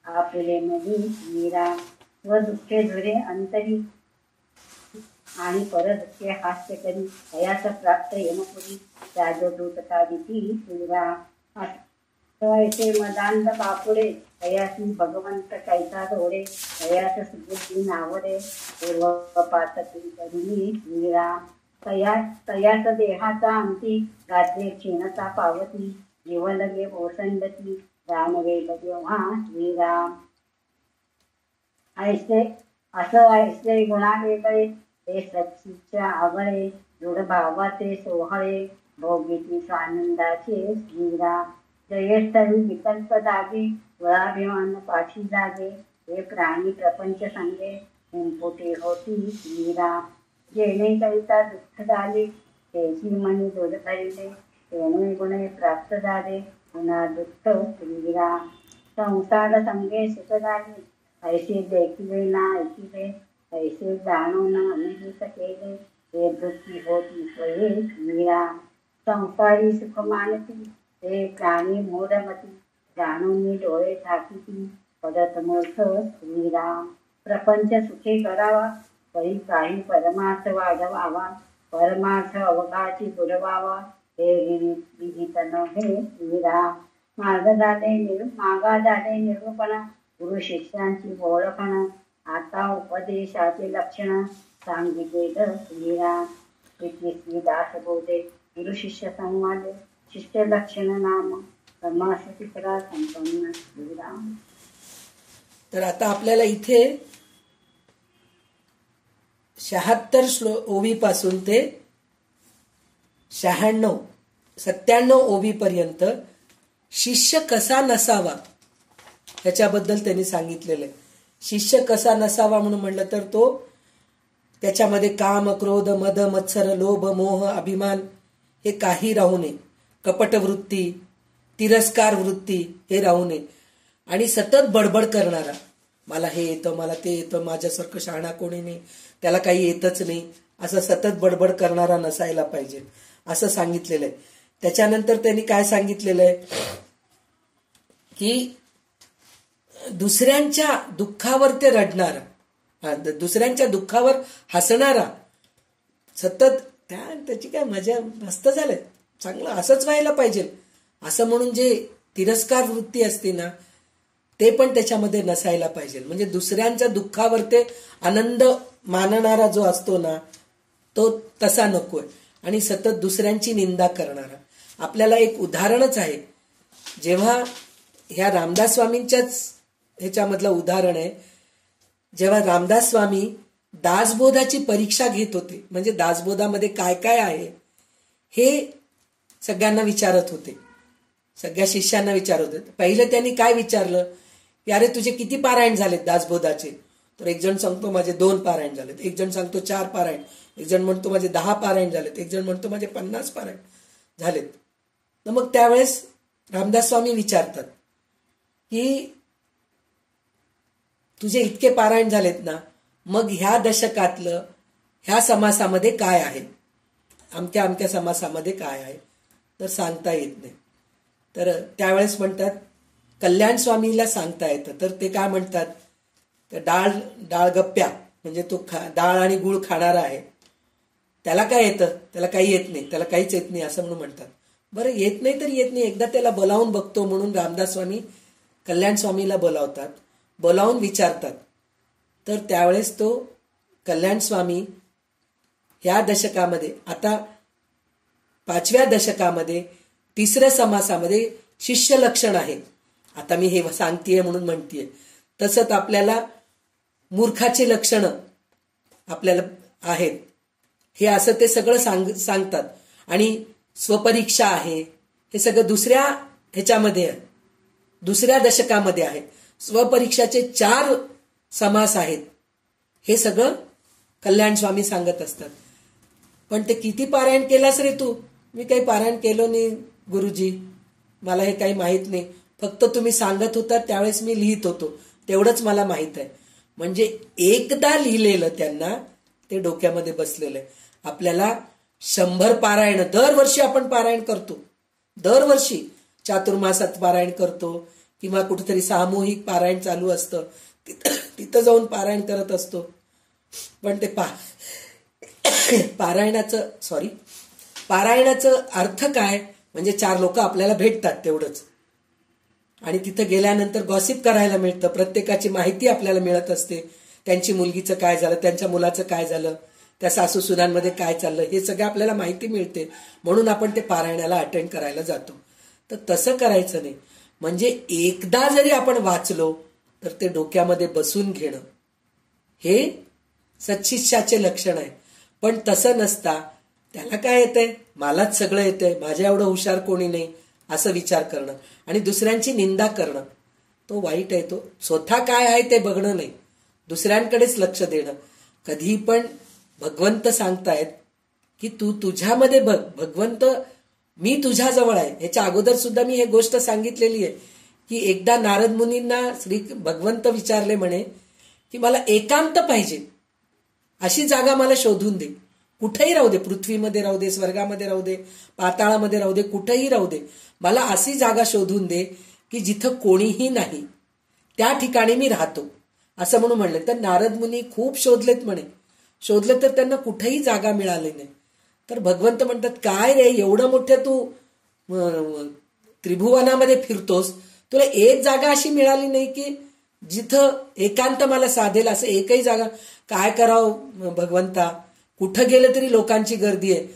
आपले मनी श्रीराम. व दुःखे धुरे अंतरी, आणि परदुःखे हास्य करी, तयास प्राप्त यमपुरी, त्याजदूत साधिती श्रीराम. ऐसे मदांध बापुडे, तयासी भगवंत कैसा धोडे, तयास सुबुद्धी नावडे, पूर्वपातकी करी श्रीराम. तयास देहाचा अंती, गात्रे क्षीणता पावती, जीवलगे ओसंडती, रामवेल जेव्हा श्रीराम. ऐसे गुणा वेगळे, ते सच्चिच्या आवळे, दृढ भावाचे सोहळे, भोगीती स्वानंदाचे श्रीराम. जयस्थळी विकल्प दागे, गुळाभिमान पाठी जागे, हे प्राणी प्रपंच संगे, हुंपुटे होती श्रीराम. जेणे करिता दुःख झाले, तेची मनी दूध धरिले, तेणे गुणे प्राप्त झाले, पुन्हा दुःख श्रीराम. संसार संगे सुख झाले, ऐसे देखिले ना ऐकिले, ऐसे जाणून अनहित केले, ते दुःखी होती स्वये श्रीराम. संसारी सुख मानती, ते प्राणी मूढमती, जाणून मी डोळे झाकिती, पडत मूर्ख श्रीराम. प्रपंच सुखे करावा, तरी काही परमार्थ वाढवावा, परमार्थ अवघाची बुडवावा, हे विहित नव्हे श्रीराम. मागा झाले निरूपण, गुरु शिष्यांची ओळखण, आता उपदेशाचे लक्षण, सांगितले श्रीराम. श्री दास बोधे, गुरु शिष्य संवाद, शिष्य लक्षण नाम, समास तिसरा संपन्न श्रीराम. तर आता आपल्याला इथे 76 ओवीपासून ते 97 ओवीपर्यंत शिष्य कसा नसावा त्याच्याबद्दल त्यांनी सांगितलेलं आहे. शिष्य कसा नसावा म्हणून म्हणलं तर तो त्याच्यामध्ये काम, क्रोध, मद, मत्सर, लोभ, मोह, अभिमान हे काही राहू नये, कपट वृत्ती, तिरस्कार वृत्ती हे राहू नये, आणि सतत बडबड करणारा, मला हे येतं, मला ते येतं, माझ्यासारखं शहाणा कोणी नाही, त्याला काही येतच नाही, असं सतत बडबड करणारा नसायला पाहिजे असं सांगितलेलं आहे. त्याच्यानंतर त्यांनी काय सांगितलेलं आहे की दुसऱ्यांच्या दुःखावर ते रडणारा, दुसऱ्यांच्या दुःखावर हसणारा, सतत त्याची काय मजा, मस्त झालंय, चांगलं असंच व्हायला पाहिजे असं म्हणून जे तिरस्कार वृत्ती असते ना ते पण त्याच्यामध्ये नसायला पाहिजे. म्हणजे दुसऱ्यांच्या दुःखावर ते आनंद मानणारा जो असतो ना तो तसा नकोय, आणि सतत दुसऱ्यांची निंदा करणारा. आपल्याला एक उदाहरणच आहे, जेव्हा ह्या रामदास स्वामींच्याच ह्याच्यामधलं उदाहरण आहे, जेव्हा रामदास स्वामी दासबोधाची परीक्षा घेत होते, म्हणजे दासबोधामध्ये काय काय आहे हे सगळ्यांना विचारत होते, सगळ्या शिष्यांना विचारत होते. पहिलं त्यांनी काय विचारलं की अरे तुझे किती पारायण झालेत दासबोधाचे, तर एक जण सांगतो माझे 2 पारायण झालेत, एक जण सांगतो 4 पारायण, एक जण म्हणतो माझे 10 पारायण झालेत, एक जण म्हणतो माझे 50 पारायण. झालेत. तर मग त्यावेळेस रामदास स्वामी विचारतात की तुझे इतके पारायण झालेत ना, मग ह्या दशकातलं ह्या समासामध्ये काय आहे, अमक्या अमक्या समासामध्ये काय आहे, तर सांगता येत नाही. तर त्यावेळेस म्हणतात कल्याण स्वामीला सांगता येतं. तर ते काय म्हणतात, तर डाळ गप्प्या म्हणजे तो डाळ आणि गुळ खाणारा आहे, त्याला काय येतं, त्याला काही येत नाही, त्याला काहीच येत नाही असं म्हणून म्हणतात. बरं येत नाही तर येत नाही, एकदा त्याला बोलावून बघतो म्हणून रामदास स्वामी कल्याण स्वामीला बोलावतात, बोलावून विचारतात. तर त्यावेळेस तो कल्याण स्वामी ह्या दशकामध्ये, आता 5व्या दशकामध्ये 3ऱ्या समासामध्ये शिष्य लक्षण आहे. आता मी हे सांगतेय म्हणून म्हणतेय, तसंच आपल्याला मूर्खाचे लक्षण आपल्याला आहेत, हे असं ते सगळं सांगतात. आणि स्वपरीक्षा आहे, हे सगळं दुसऱ्या ह्याच्यामध्ये आहे, दुसऱ्या दशकामध्ये आहे. स्वपरीक्षाचे 4 समास आहेत, हे सगळं कल्याण स्वामी सांगत असतात. पण ते किती पारायण केलास रे तू? मी काही पारायण केलं नाही गुरुजी, मला हे काही माहीत नाही, फक्त तुम्ही सांगत होता त्यावेळेस मी लिहित होतो, तेवढंच मला माहीत आहे. म्हणजे एकदा लिहिलेलं त्यांना ते डोक्यामध्ये बसलेलं आहे. आपल्याला 100 पारायण दरवर्षी आपण पारायण करतो, दरवर्षी चातुर्मासात पारायण करतो किंवा कुठेतरी सामूहिक पारायण चालू असतं, तिथं जाऊन पारायण करत असतो. पण ते पारायणाचं अर्थ काय, म्हणजे 4 लोक आपल्याला भेटतात तेवढंच, आणि तिथं गेल्यानंतर गॉसिप करायला मिळतं, प्रत्येकाची माहिती आपल्याला मिळत असते, त्यांची मुलगीचं काय झालं, त्यांच्या मुलाचं काय झालं, त्या सासू सुनांमध्ये काय चाललं, हे सगळं आपल्याला माहिती मिळते, म्हणून आपण ते पारायणाला अटेंड करायला जातो. तर तसं करायचं नाही. म्हणजे एकदा जरी आपण वाचलो तर ते डोक्यामध्ये बसून घेणं हे सच्शिष्याचे लक्षण आहे. पण तसं नसता त्याला काय येतंय, मलाच सगळं येतंय, माझ्या एवढं हुशार कोणी नाही, असं विचार करणं आणि दुसऱ्यांची निंदा करणं, तो वाईट आहे. तो स्वतः काय आहे ते बघणं नाही, दुसऱ्यांकडेच लक्ष देणं. कधी पण भगवंत सांगतायत की तू तुझ्यामध्ये बघ, भगवंत मी तुझ्या जवळ आहे. ह्याच्या अगोदर सुद्धा मी हे गोष्ट सांगितलेली आहे की एकदा नारद मुनींना श्री भगवंत विचारले म्हणे की मला एकांत पाहिजे, अशी जागा मला शोधून दे, कुठेही राहू दे, पृथ्वीमध्ये राहू दे, स्वर्गामध्ये राहू दे, पाताळामध्ये राहू दे, कुठेही राहू दे, मला अशी जागा शोधून दे की जिथं कोणीही नाही, त्या ठिकाणी मी राहतो, असं म्हणून म्हणले. तर नारद मुनी खूप शोधलेत म्हणे, शोधले तर त्यांना कुठेही जागा मिळाली नाही. तर भगवंत म्हणतात काय रे, एवढं मोठं तू त्रिभुवनामध्ये फिरतोस, तुला एक जागा अशी मिळाली नाही की जिथं एकांत मला साधेल, असं एकही जागा. काय करावं भगवंता, कुठं गेलं तरी लोकांची गर्दी आहे.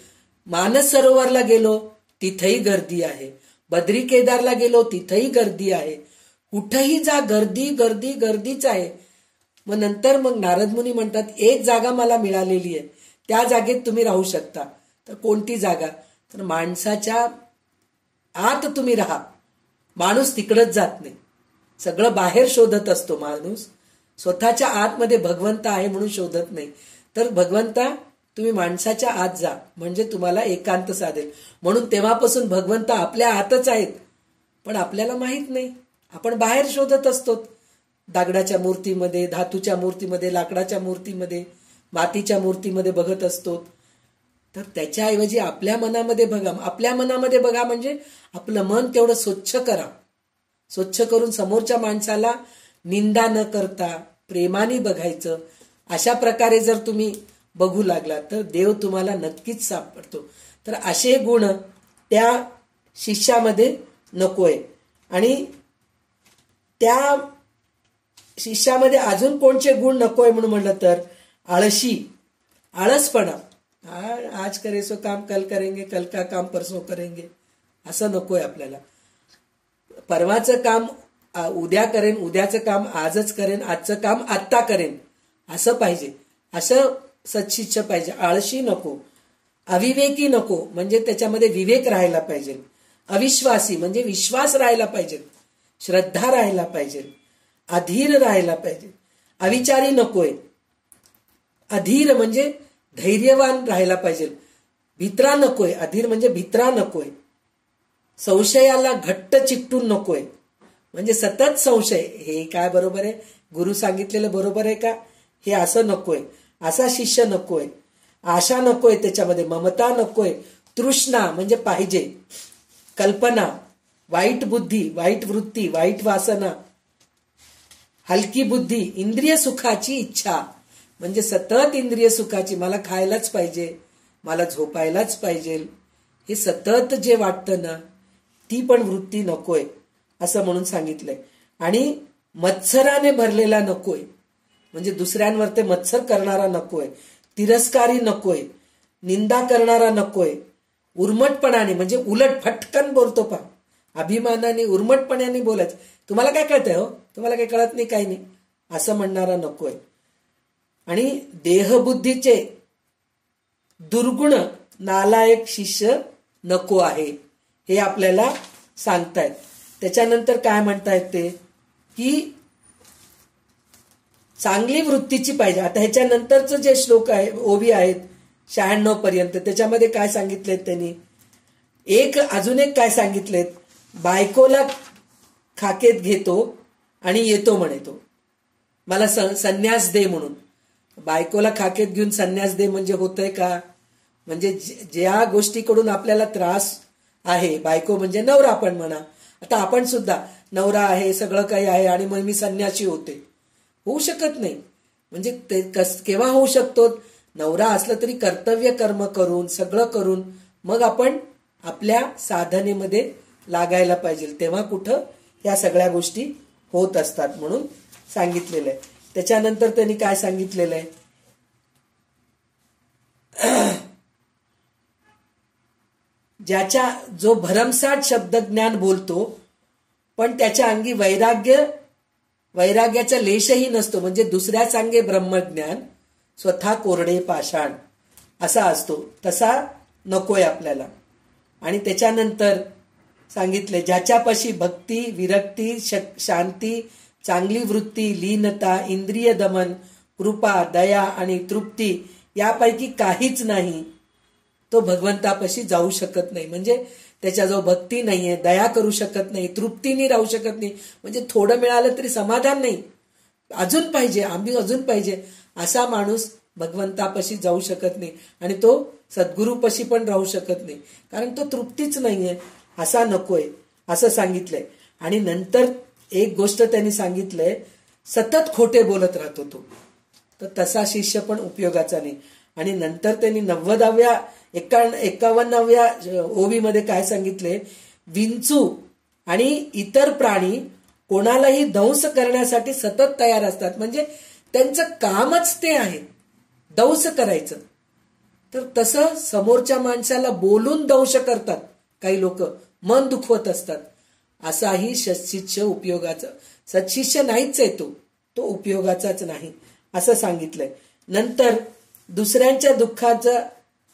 मानस सरोवरला गेलो तिथंही गर्दी आहे, बद्री केदारला गेलो तिथंही गर्दी आहे, कुठंही जा गर्दी गर्दी गर्दीच आहे. मग नंतर मग नारद मुनी म्हणतात एक जागा मला मिळालेली आहे, त्या जागेत तुम्ही राहू शकता. तर कोणती जागा, तर माणसाच्या आत तुम्ही राहा. माणूस तिकडच जात नाही, सगळं बाहेर शोधत असतो माणूस, स्वतःच्या आतमध्ये भगवंत आहे म्हणून शोधत नाही. तर भगवंता तुम्ही माणसाच्या आत जा, म्हणजे तुम्हाला एकांत साधेल. म्हणून तेव्हापासून भगवंत आपल्या आतच आहेत, पण आपल्याला माहित नाही, आपण बाहेर शोधत असतो, दगडाच्या मूर्तीमध्ये, धातूच्या मूर्तीमध्ये, लाकडाच्या मूर्तीमध्ये, मातीच्या मूर्तीमध्ये बघत असतो. तर त्याच्याऐवजी आपल्या मनामध्ये बघा. आपल्या मनामध्ये बघा म्हणजे आपलं मन तेवढं स्वच्छ करा. स्वच्छ करून समोरच्या माणसाला निंदा न करता प्रेमाने बघायचं. अशा प्रकारे जर तुम्ही बघू लागला तर देव तुम्हाला नक्कीच सापडतो. तर असे गुण त्या शिष्यामध्ये नकोय. आणि त्या शिष्यामध्ये अजून कोणचे गुण नकोय म्हणून म्हणलं तर आळशी, आळसपणा. आज करे सो काम कल करेंगे, कल का काम परसों करेंगे, असं नकोय आपल्याला. परवाचं काम उद्या करेन, उद्याचं काम आजच करेन, आजचं काम आत्ता करेन, असं पाहिजे. असं सच्शिष्य पाहिजे. आळशी नको, अविवेकी नको, म्हणजे त्याच्यामध्ये विवेक राहायला पाहिजे. अविश्वासी म्हणजे विश्वास राहायला पाहिजे, श्रद्धा राहायला पाहिजे, अधीर राहायला पाहिजे. अविचारी नकोय. अधीर म्हणजे धैर्यवान राहायला पाहिजे. भित्रा नकोय, अधीर म्हणजे भित्रा नकोय, संशयाला घट्ट चिकटून नकोय, म्हणजे सतत संशय, हे काय बरोबर आहे, गुरु सांगितलेलं बरोबर आहे का, हे असं नकोय, असा शिष्य नकोय, आशा नकोय, त्याच्यामध्ये ममता नकोय, तृष्णा म्हणजे पाहिजे, कल्पना, वाईट बुद्धी, वाईट वृत्ती, वाईट वासना, हलकी बुद्धी, इंद्रिय सुखाची इच्छा म्हणजे सतत इंद्रिय सुखाची, मला खायलाच पाहिजे, मला झोपायलाच पाहिजे, हे सतत जे वाटतं ना, ती पण वृत्ती नकोय असं म्हणून सांगितलंय. आणि मत्सराने भरलेला नकोय, म्हणजे दुसऱ्यांवर ते मत्सर करणारा नकोय, तिरस्कारी नकोय, निंदा करणारा नकोय, उर्मटपणाने म्हणजे उलट फटकन बोलतो पा, अभिमानाने उर्मटपणाने बोलायचं, तुम्हाला काय कळतंय हो, तुम्हाला काय कळत नाही, काही नाही असं म्हणणारा नकोय. आणि देहबुद्धीचे दुर्गुण नालायक शिष्य नको आहे, हे आपल्याला सांगतायत. त्याच्यानंतर काय म्हणतायत ते, की चांगली वृत्तीची पाहिजे. आता ह्याच्यानंतरचं जे श्लोक आहे, ओवी आहेत 96 पर्यंत, त्याच्यामध्ये काय सांगितलेत त्यांनी, अजून एक काय सांगितलेत, बायकोला खाकेत घेतो आणि येतो म्हणे तो, मला संन्यास दे म्हणून. बायकोला खाकेत घेऊन संन्यास दे म्हणजे होतंय का, म्हणजे ज्या गोष्टीकडून आपल्याला त्रास आहे, बायको म्हणजे नवरा आपण म्हणा, आता आपण सुद्धा नवरा आहे, सगळं काही आहे, आणि मग मी संन्यासी होते, होऊ शकत नाही. म्हणजे ते केव्हा होऊ शकतो, नवरा असलं तरी कर्तव्य कर्म करून, सगळं करून मग आपण आपल्या साधनेमध्ये लागायला पाहिजे, तेव्हा कुठं या सगळ्या गोष्टी होत असतात म्हणून सांगितलेलं आहे. त्याच्यानंतर त्यांनी काय सांगितलेलं आहे, ज्याच्या जो भरमसाठ शब्दज्ञान बोलतो पण त्याच्या अंगी वैराग्याचा लेशही नसतो, म्हणजे दुसऱ्या सांगे ब्रह्मज्ञान स्वतः कोरडे पाषाण असा असतो, तसा नकोय आपल्याला. आणि त्याच्यानंतर सांगितले, ज्याच्यापाशी भक्ती, विरक्ती, शांती, चांगली वृत्ती, लीनता, इंद्रिय दमन, कृपा, दया आणि तृप्ती यापैकी काहीच नाही, तो भगवंतापाशी जाऊ शकत नाही. म्हणजे त्याच्याजवळ भक्ती नाहीये, दया करू शकत नाही, तृप्तीने राहू शकत नाही, म्हणजे थोडं मिळालं तरी समाधान नाही, अजून पाहिजे, आम्ही अजून पाहिजे, असा माणूस भगवंतापाशी जाऊ शकत नाही. आणि तो सद्गुरूपाशी पण राहू शकत नाही, कारण तो तृप्तीच नाहीये, असा नकोय असं सांगितलंय. आणि नंतर एक गोष्ट त्यांनी सांगितलंय, सतत खोटे बोलत राहतो तो, तर तसा शिष्य पण उपयोगाचा नाही. आणि नंतर त्यांनी 51व्या ओवीमध्ये काय सांगितले, विंचू आणि इतर प्राणी कोणालाही दंश करण्यासाठी सतत तयार असतात, म्हणजे त्यांचं कामच ते आहे दंश करायचं. तर तसं समोरच्या माणसाला बोलून दंश करतात काही लोक, मन दुखवत असतात. असाही सत्शिष्य उपयोगाचा, सत्शिष्य नाहीच आहे तो उपयोगाचाच नाही असं सांगितलंय. नंतर दुसऱ्यांच्या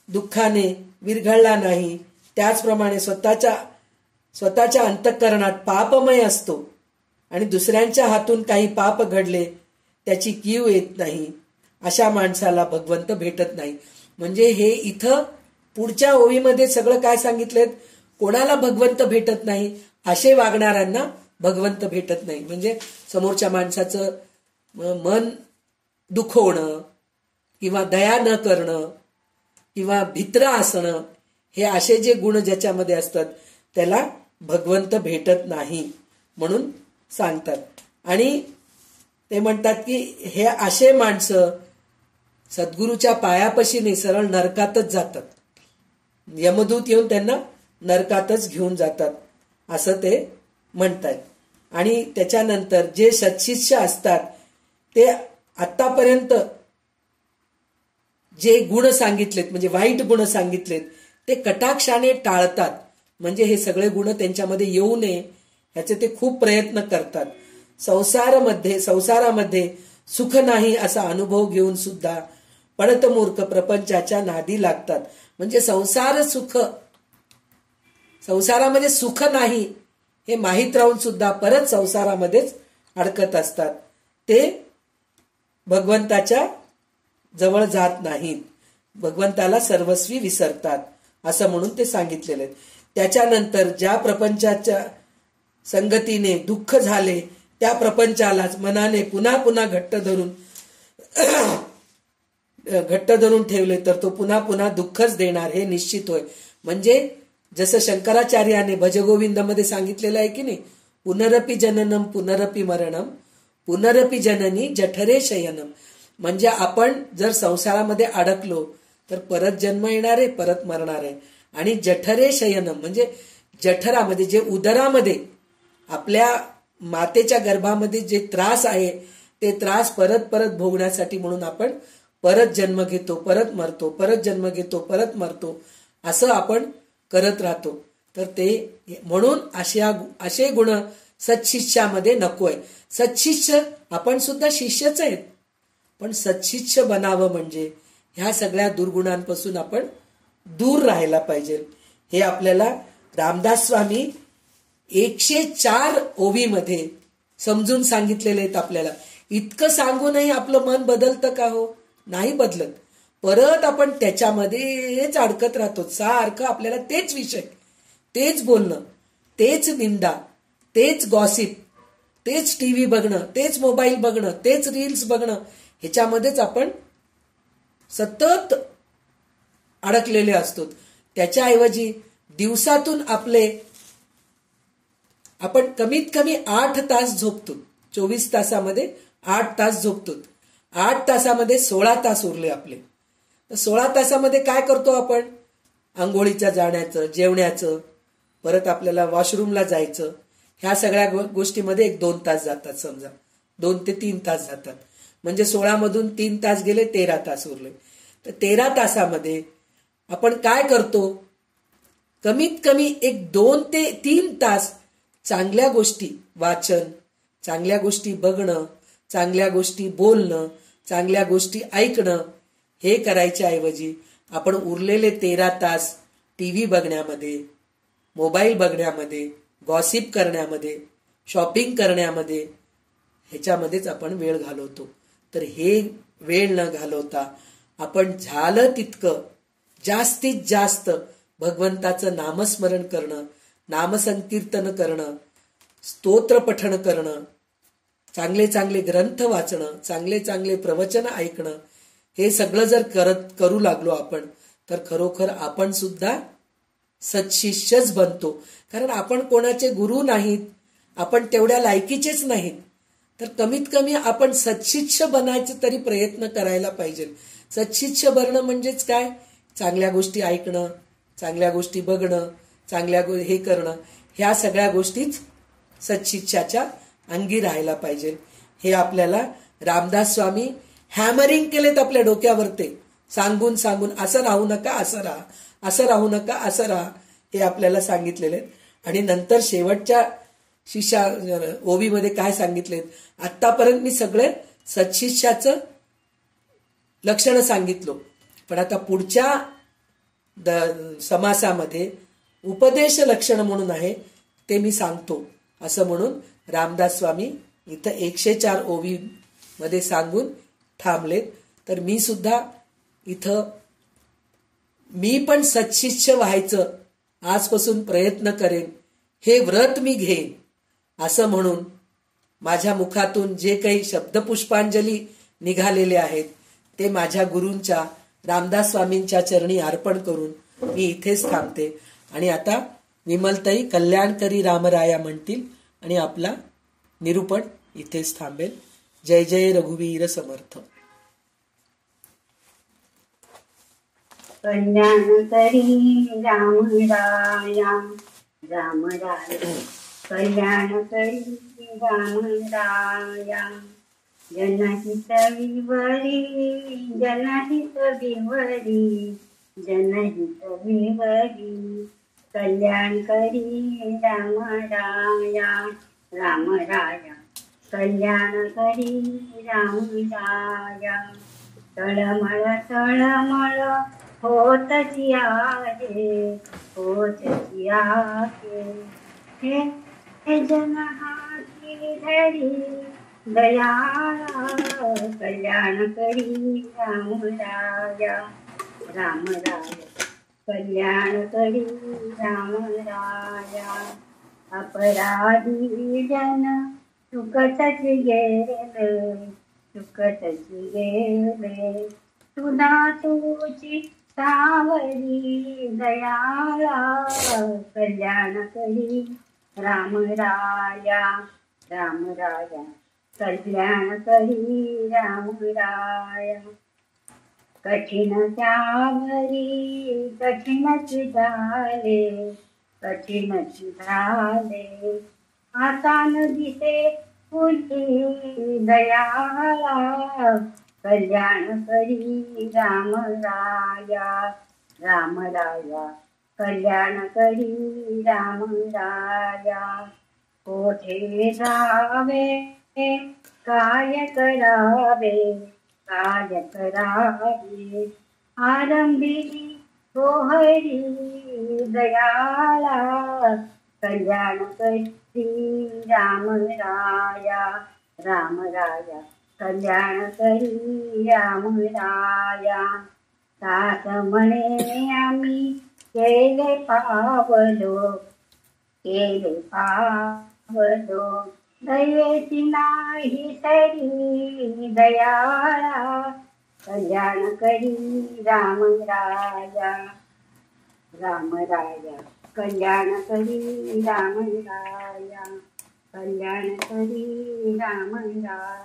दुःखाने विरघळला नाही, त्याचप्रमाणे स्वतःच्या अंतःकरणात पापमय असतो आणि दुसऱ्यांच्या हातून काही पाप घडले त्याची कीव येत नाही, अशा माणसाला भगवंत भेटत नाही. म्हणजे हे इथं पुढच्या ओवीमध्ये सगळं काय सांगितलेत, कोणाला भगवंत भेटत नाही, असे वागणाऱ्यांना भगवंत भेटत नाही. म्हणजे समोरच्या माणसाचं मन दुखवणं किंवा दया न करणं किंवा भित्रा असणं, हे असे जे गुण ज्याच्यामध्ये असतात त्याला भगवंत भेटत नाही म्हणून सांगतात. आणि ते म्हणतात की हे असे माणसं सद्गुरूच्या पायापाशी नाही, सरळ नरकातच जातात, यमदूत येऊन त्यांना नरकातच घेऊन जातात असं ते म्हणतात. आणि त्याच्यानंतर जे सत्शिष्य असतात ते आतापर्यंत जे गुण सांगितलेत, म्हणजे वाईट गुण सांगितलेत, ते कटाक्षाने टाळतात. म्हणजे हे सगळे गुण त्यांच्यामध्ये येऊ नये याचे ते खूप प्रयत्न करतात. संसारामध्ये सुख नाही असा अनुभव घेऊन सुद्धा पडतमूर्ख प्रपंचाच्या नादी लागतात. म्हणजे संसारामध्ये सुख नाही हे माहीत राहून सुद्धा परत संसारामध्येच अडकत असतात. ते भगवंताच्या जवळ जात नाहीत, भगवंताला सर्वस्वी विसरतात असं म्हणून ते सांगितलेले आहेत. त्याच्यानंतर ज्या प्रपंचाच्या संगतीने दुःख झाले त्या प्रपंचालाच मनाने पुन्हा पुन्हा घट्ट धरून ठेवले तर तो पुन्हा पुन्हा दुःखच देणार हे निश्चित होय. म्हणजे जसं शंकराचार्याने भजगोविंदमध्ये सांगितलेलं आहे की नाही, पुनरपि जननम पुनरपि मरणम पुनरपि जननी जठरे शयनम. म्हणजे आपण जर संसारामध्ये अडकलो तर परत जन्म येणार आहे, परत मरणार आहे. आणि जठरे शयनम म्हणजे जठरामध्ये जे उदरामध्ये आपल्या मातेच्या गर्भामध्ये जे त्रास आहे ते त्रास परत परत भोगण्यासाठी म्हणून आपण परत जन्म घेतो, परत मरतो, परत जन्म घेतो, परत मरतो, असं आपण करत राहतो. तर ते म्हणून असे गुण सत्शिष्यामध्ये नकोय. सत्शिष्य आपण सुद्धा शिष्यच आहेत, पण सत्शिष्य बनावं म्हणजे ह्या सगळ्या दुर्गुणांपासून आपण दूर राहायला पाहिजे. हे आपल्याला रामदास स्वामी 104 ओवीमध्ये समजून सांगितलेले आहेत आपल्याला. इतकं सांगूनही आपलं मन बदलतं का हो? नाही बदलत. परत आपण त्याच्यामध्येच अडकत राहतो. सारखं आपल्याला तेच विषय, तेच बोलणं, तेच निंदा, तेच गॉसिप, तेच टीव्ही बघणं, तेच मोबाईल बघणं, तेच रील्स बघणं, ह्याच्यामध्येच आपण सतत अडकलेले असतो. त्याच्याऐवजी दिवसातून आपण कमीत कमी 8 तास झोपतो. 24 तासामध्ये 8 तास झोपतो. 8 तासामध्ये 16 तास उरले आपले. 16 तासामध्ये काय करतो आपण? आंघोळीच्या जाण्याचं, जेवण्याचं, परत आपल्याला वॉशरूमला जायचं, ह्या सगळ्या गोष्टीमध्ये 1-2 तास जातात. समजा 2 ते 3 तास जातात. म्हणजे 16 मधून 3 तास गेले, 13 तास उरले. तर 13 तासामध्ये आपण काय करतो? कमीत कमी 2 ते 3 तास चांगल्या गोष्टी वाचन, चांगल्या गोष्टी बघणं, चांगल्या गोष्टी बोलणं, चांगल्या गोष्टी ऐकणं, हे करायच्या ऐवजी आपण उरलेले 13 तास टीव्ही बघण्यामध्ये, मोबाईल बघण्यामध्ये, गॉसिप करण्यामध्ये, शॉपिंग करण्यामध्ये, ह्याच्यामध्येच आपण वेळ घालवतो. तर हे वेळ न घालवता आपण झालं तितकं जास्तीत जास्त भगवंताचं नामस्मरण करणं, नामसंकीर्तन करणं, स्तोत्र पठण करणं, चांगले चांगले ग्रंथ वाचणं, चांगले चांगले प्रवचन ऐकणं, हे सगळं जर करू लागलो आपण तर खरोखर आपण सुद्धा सत्शिष्यच बनतो. कारण आपण कोणाचे गुरु नाहीत, आपण तेवढ्या लायकीचेच नाहीत. तर कमीत कमी आपण सत्शिष्य बनायचे तरी प्रयत्न करायला पाहिजे. सत्शिष्य बनणं म्हणजेच काय? चांगल्या गोष्टी ऐकणं, चांगल्या गोष्टी बघणं, हे करणं, ह्या सगळ्या गोष्टीच सत्शिष्याच्या अंगी राहायला पाहिजे. हे आपल्याला रामदास स्वामी हॅमरिंग केलेत आपल्या डोक्यावरती, सांगून सांगून असं राहू नका, असं राहा, असं राहू नका, असं राहा, हे आपल्याला सांगितलेले. आणि नंतर शेवटच्या ओवीमध्ये काय सांगितले? आतापर्यंत मी सगळे सत्शिष्याचं लक्षण सांगितलं, पण आता पुढच्या समासामध्ये उपदेश लक्षण म्हणून आहे ते मी सांगतो, असं म्हणून रामदास स्वामी इथं 104 ओवी मध्ये सांगून थांबलेत. तर मी सुद्धा इथं मी पण सत्शिष्य व्हायचं आजपासून प्रयत्न करेन, हे व्रत मी घेईन, असं म्हणून माझ्या मुखातून जे काही शब्दपुष्पांजली निघालेले आहेत ते माझ्या गुरूंच्या रामदास स्वामींच्या चरणी अर्पण करून मी इथेच थांबते. आणि आता विमलताई कल्याणकरी रामराया म्हणतील आणि आपला निरूपण इथेच थांबेल. जय जय रघुवीर समर्थ. कल्याणकरी रामराया रामराया, कल्याणकरी रामराया, जनहित विवरी जनहित विवरी जनहित विवरी, कल्याणकरी रामराया रामराया, कल्याणकरी रामराया. तळमळ तळमळ होतची आहे, होतची आहे, हे जन हाती धरी दयाळा, कल्याणकरी रामराया रामराया. कल्याण करी राम राया. अपराधी जन सुखच गेले, सुखच गेले, तुना तुझी सावरी दयाळा. कल्याण करी राम राया, राम राया. कल्याण करी राम राया. कठीण त्यावरी कठीणच झाले, कठीणच झाले. आता न दिसे तुझी दयाळा. कल्याण करी राम राया, राम राया. कल्याण करी राम राया. कोठे जावे काय करावे, काय करावे. आरंभिली गोहरी दयाळा. कल्याण करी राम राया, राम राया. कल्याण करी राम राया. सास म्हणे आम्ही केले पावलो, केले पावलो. दयेची नाही तरी दयाळा. कल्याण करी राम राया, राम राया. कल्याण करी राम राया, कल्याण करी राम राया.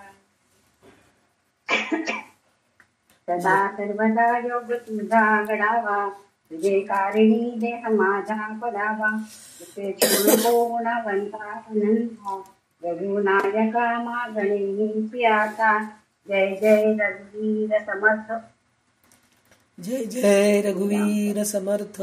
सदा सर्वदा योग तुझा घडावा, तुझे कारणी देह माझा पडावा. तुझे गुणवंता अनंता, रघुनायका मागणी आता. जय जय रघुवीर समर्थ. जय जय रघुवीर समर्थ.